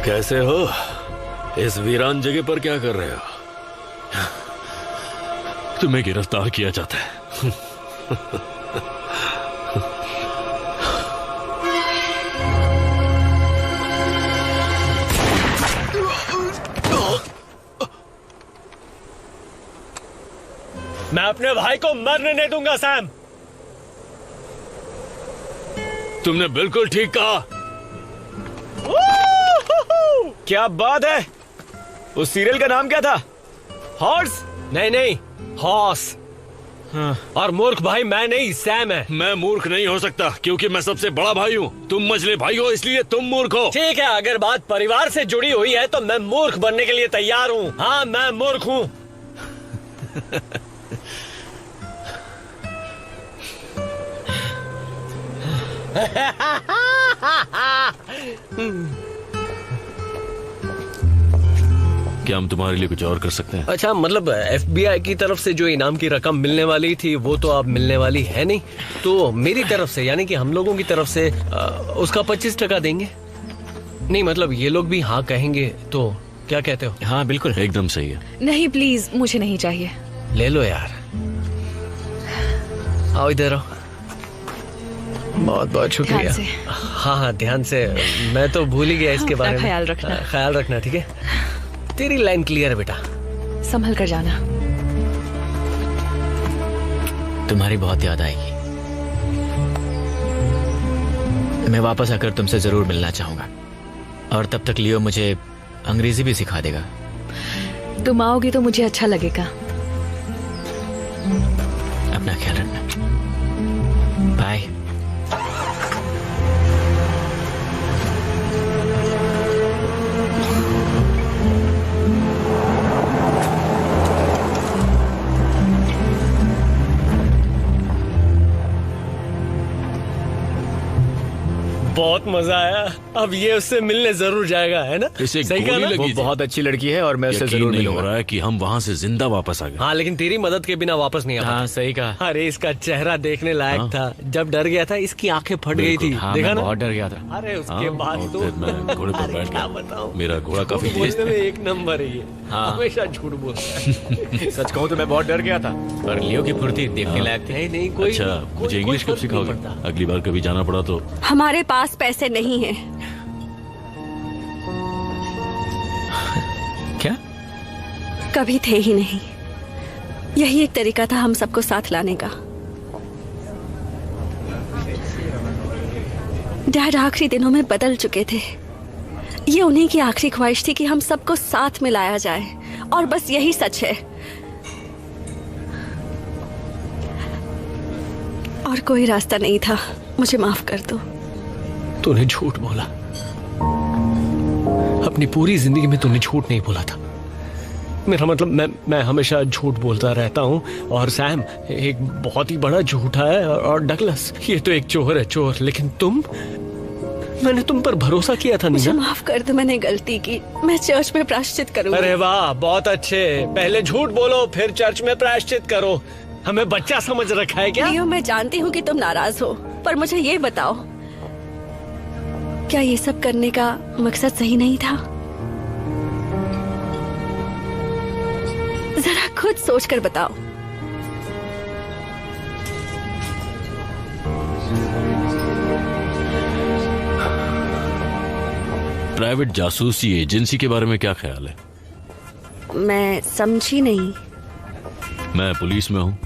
कैसे हो? इस वीरान जगह पर क्या कर रहे हो? तुम्हें गिरफ्तार किया जाता है। मैं अपने भाई को मरने नहीं दूंगा सैम। तुमने बिल्कुल ठीक कहा। क्या बात है? उस सीरियल का नाम क्या था? हॉर्स? नहीं, हॉर्स। और मूर्ख भाई मैं नहीं, सैम है। मैं मूर्ख नहीं हो सकता क्योंकि मैं सबसे बड़ा भाई हूँ। तुम मझले भाई हो इसलिए तुम मूर्ख हो। ठीक है, अगर बात परिवार से जुड़ी हुई है तो मैं मूर्ख बनने के लिए तैयार हूँ। हाँ, मैं मूर्ख हूँ। क्या हम तुम्हारे लिए कुछ और कर सकते हैं? अच्छा, मतलब FBI की तरफ से जो इनाम की रकम मिलने वाली थी वो तो अब मिलने वाली है नहीं, तो मेरी तरफ से यानी कि हम लोगों की तरफ से उसका 25% देंगे। नहीं मतलब ये लोग भी हाँ कहेंगे तो क्या कहते हो? हाँ बिल्कुल, एकदम सही है। नहीं प्लीज, मुझे नहीं चाहिए। ले लो यार, आओ इधर आओ। बहुत बहुत शुक्रिया। ध्यान से। हाँ हाँ ध्यान से, मैं तो भूल ही गया इसके अपना बारे में। ख्याल रखना। ख्याल रखना, ठीक है। तेरी लाइन क्लियर है बेटा। संभल कर जाना। तुम्हारी बहुत याद आएगी। मैं वापस आकर तुमसे जरूर मिलना चाहूंगा, और तब तक लियो मुझे अंग्रेजी भी सिखा देगा। तुम आओगे तो मुझे अच्छा लगेगा। अपना ख्याल रखना। बाय। बहुत मजा आया। अब ये उससे मिलने जरूर जाएगा, है ना? इसे सही कहा गोली ना? लगी वो थी। बहुत अच्छी लड़की है और मैं उससे यकीन जरूर नहीं हो मिलूंगा। रहा है कि हम वहाँ से जिंदा वापस आ गए। हाँ, लेकिन तेरी मदद के बिना वापस नहीं आ हाँ सही कहा। अरे इसका चेहरा देखने लायक था। जब डर गया था इसकी आंखें फट गई थी। हाँ, देखा मैं ना? बहुत डर गया था। अरे उसके हाँ, बाद और तो फिर मैं घोड़े पर बैठ क्या गया। बताऊं, मेरा घोड़ा काफी तेज बोलने में था। एक नंबर है ये। हाँ। हमेशा झूठ बोलता है। सच कहूँ तो मैं बहुत डर गया था, पर लियो की फुर्ती देखने लायक थी। नहीं कोई अच्छा, मुझे इंग्लिश कब सिखाओगे? अगली बार कभी जाना पड़ा तो। हमारे पास पैसे नहीं हैं। क्या? कभी थे ही नहीं। यही एक तरीका था हम सबको साथ लाने का। डैड आखिरी दिनों में बदल चुके थे। ये उन्हीं की आखिरी ख्वाहिश थी कि हम सबको साथ में लाया जाए, और बस यही सच है। और कोई रास्ता नहीं था। मुझे माफ कर दो। तूने झूठ बोला। अपनी पूरी जिंदगी में तूने झूठ नहीं बोला था। मेरा मतलब मैं हमेशा झूठ बोलता रहता हूँ। और सैम एक बहुत ही बड़ा झूठा है, और डगलस ये तो एक चोर है, चोर। लेकिन मैंने तुम पर भरोसा किया था। मुझे नीना, माफ कर दो, मैंने गलती की। मैं चर्च में प्रायश्चित करूंगी। अरे वाह, बहुत अच्छे। पहले झूठ बोलो, फिर चर्च में प्रायश्चित करो। हमें बच्चा समझ रखा है क्या? लियो, मैं जानती हूँ कि तुम नाराज हो, पर मुझे ये बताओ, क्या ये सब करने का मकसद सही नहीं था? जरा खुद सोचकर बताओ। प्राइवेट जासूसी एजेंसी के बारे में क्या ख्याल है? मैं समझी नहीं। मैं पुलिस में हूँ।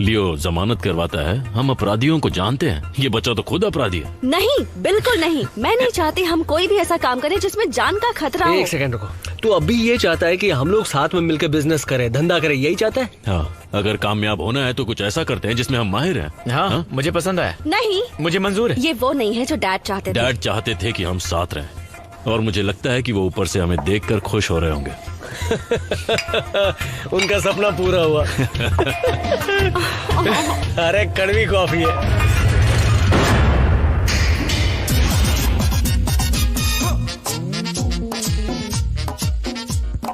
लियो जमानत करवाता है। हम अपराधियों को जानते हैं। ये बच्चा तो खुद अपराधी है। नहीं, बिल्कुल नहीं। मैं नहीं चाहती हम कोई भी ऐसा काम करें जिसमें जान का खतरा हो। एक सेकंड रुको। तू अभी ये चाहता है कि हम लोग साथ में मिलकर बिजनेस करें, धंधा करें, यही चाहता है? हाँ, अगर कामयाब होना है तो कुछ ऐसा करते हैं जिसमें हम माहिर हैं। हाँ, मुझे पसंद आया। नहीं, मुझे मंजूर है। ये वो नहीं है जो डैड चाहते थे। डैड चाहते थे कि हम साथ रहें, और मुझे लगता है कि वो ऊपर से हमें देखकर खुश हो रहे होंगे। उनका सपना पूरा हुआ। अरे कड़वी कॉफी है।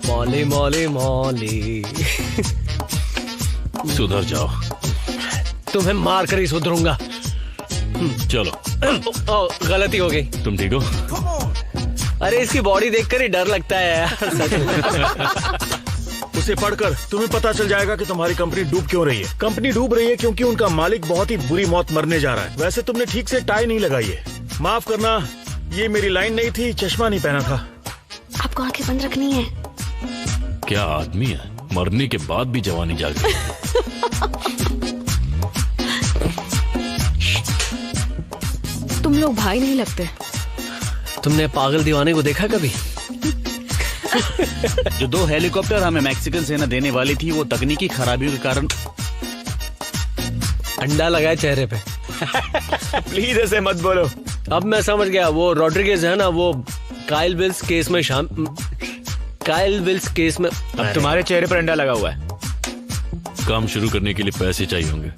मौली मौली मौली। सुधर जाओ। तुम्हें मार कर ही सुधरूंगा। चलो। गलती हो गई। तुम ठीक हो? अरे इसकी बॉडी देखकर ही डर लगता है यार। सच में। उसे पढ़कर तुम्हें पता चल जाएगा कि तुम्हारी कंपनी डूब क्यों रही है। कंपनी डूब रही है क्योंकि उनका मालिक बहुत ही बुरी मौत मरने जा रहा है। वैसे तुमने ठीक से टाई नहीं लगाई है। माफ करना, ये मेरी लाइन नहीं थी, चश्मा नहीं पहना था। आपको आंखें बंद रखनी है। क्या आदमी है, मरने के बाद भी जवानी जाग रही है। तुम लोग भाई नहीं लगते। तुमने पागल दीवाने को देखा कभी? जो 2 हेलीकॉप्टर हमें मैक्सिकन सेना देने वाली थी, वो तकनीकी खराबियों के कारण अंडा लगाए चेहरे पे। प्लीज ऐसे मत बोलो। अब मैं समझ गया, वो रॉड्रिगेज है ना, वो काइल विल्स केस में काइल विल्स केस में। अब तुम्हारे चेहरे पर अंडा लगा हुआ है। काम शुरू करने के लिए पैसे चाहिए होंगे।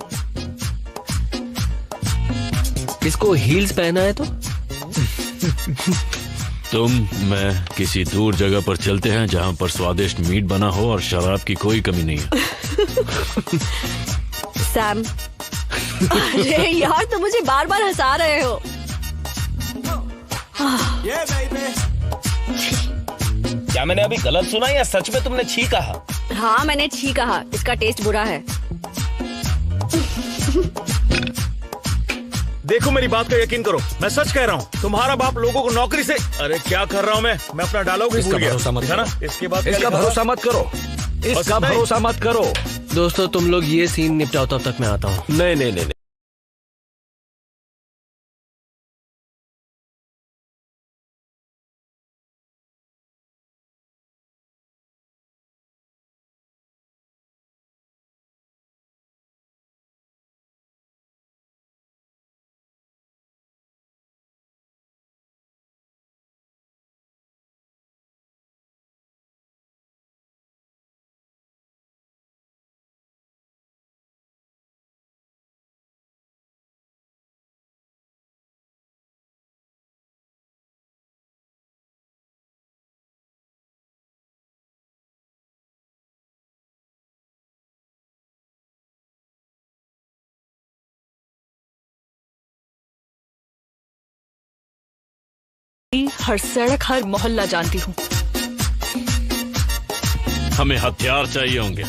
इसको हील्स पहना है तो? तुम मैं किसी दूर जगह पर चलते हैं जहां पर स्वादिष्ट मीट बना हो और शराब की कोई कमी नहीं है। सैम, अरे यार तुम मुझे बार बार हंसा रहे हो। क्या मैंने अभी गलत सुना या सच में तुमने छी कहा? हाँ, मैंने छी कहा। इसका टेस्ट बुरा है। देखो मेरी बात का यकीन करो, मैं सच कह रहा हूँ। तुम्हारा बाप लोगों को नौकरी से, अरे क्या कर रहा हूँ मैं अपना डायलॉग ही भूल गया। भरोसा मत है ना? करो। इसके बाद इसका भरोसा मत करो, इसका भरोसा मत करो। दोस्तों तुम लोग ये सीन निपटाओ, तब तक मैं आता हूँ। नहीं नहीं नहीं, हर सड़क हर मोहल्ला जानती हूँ। हमें हथियार चाहिए होंगे।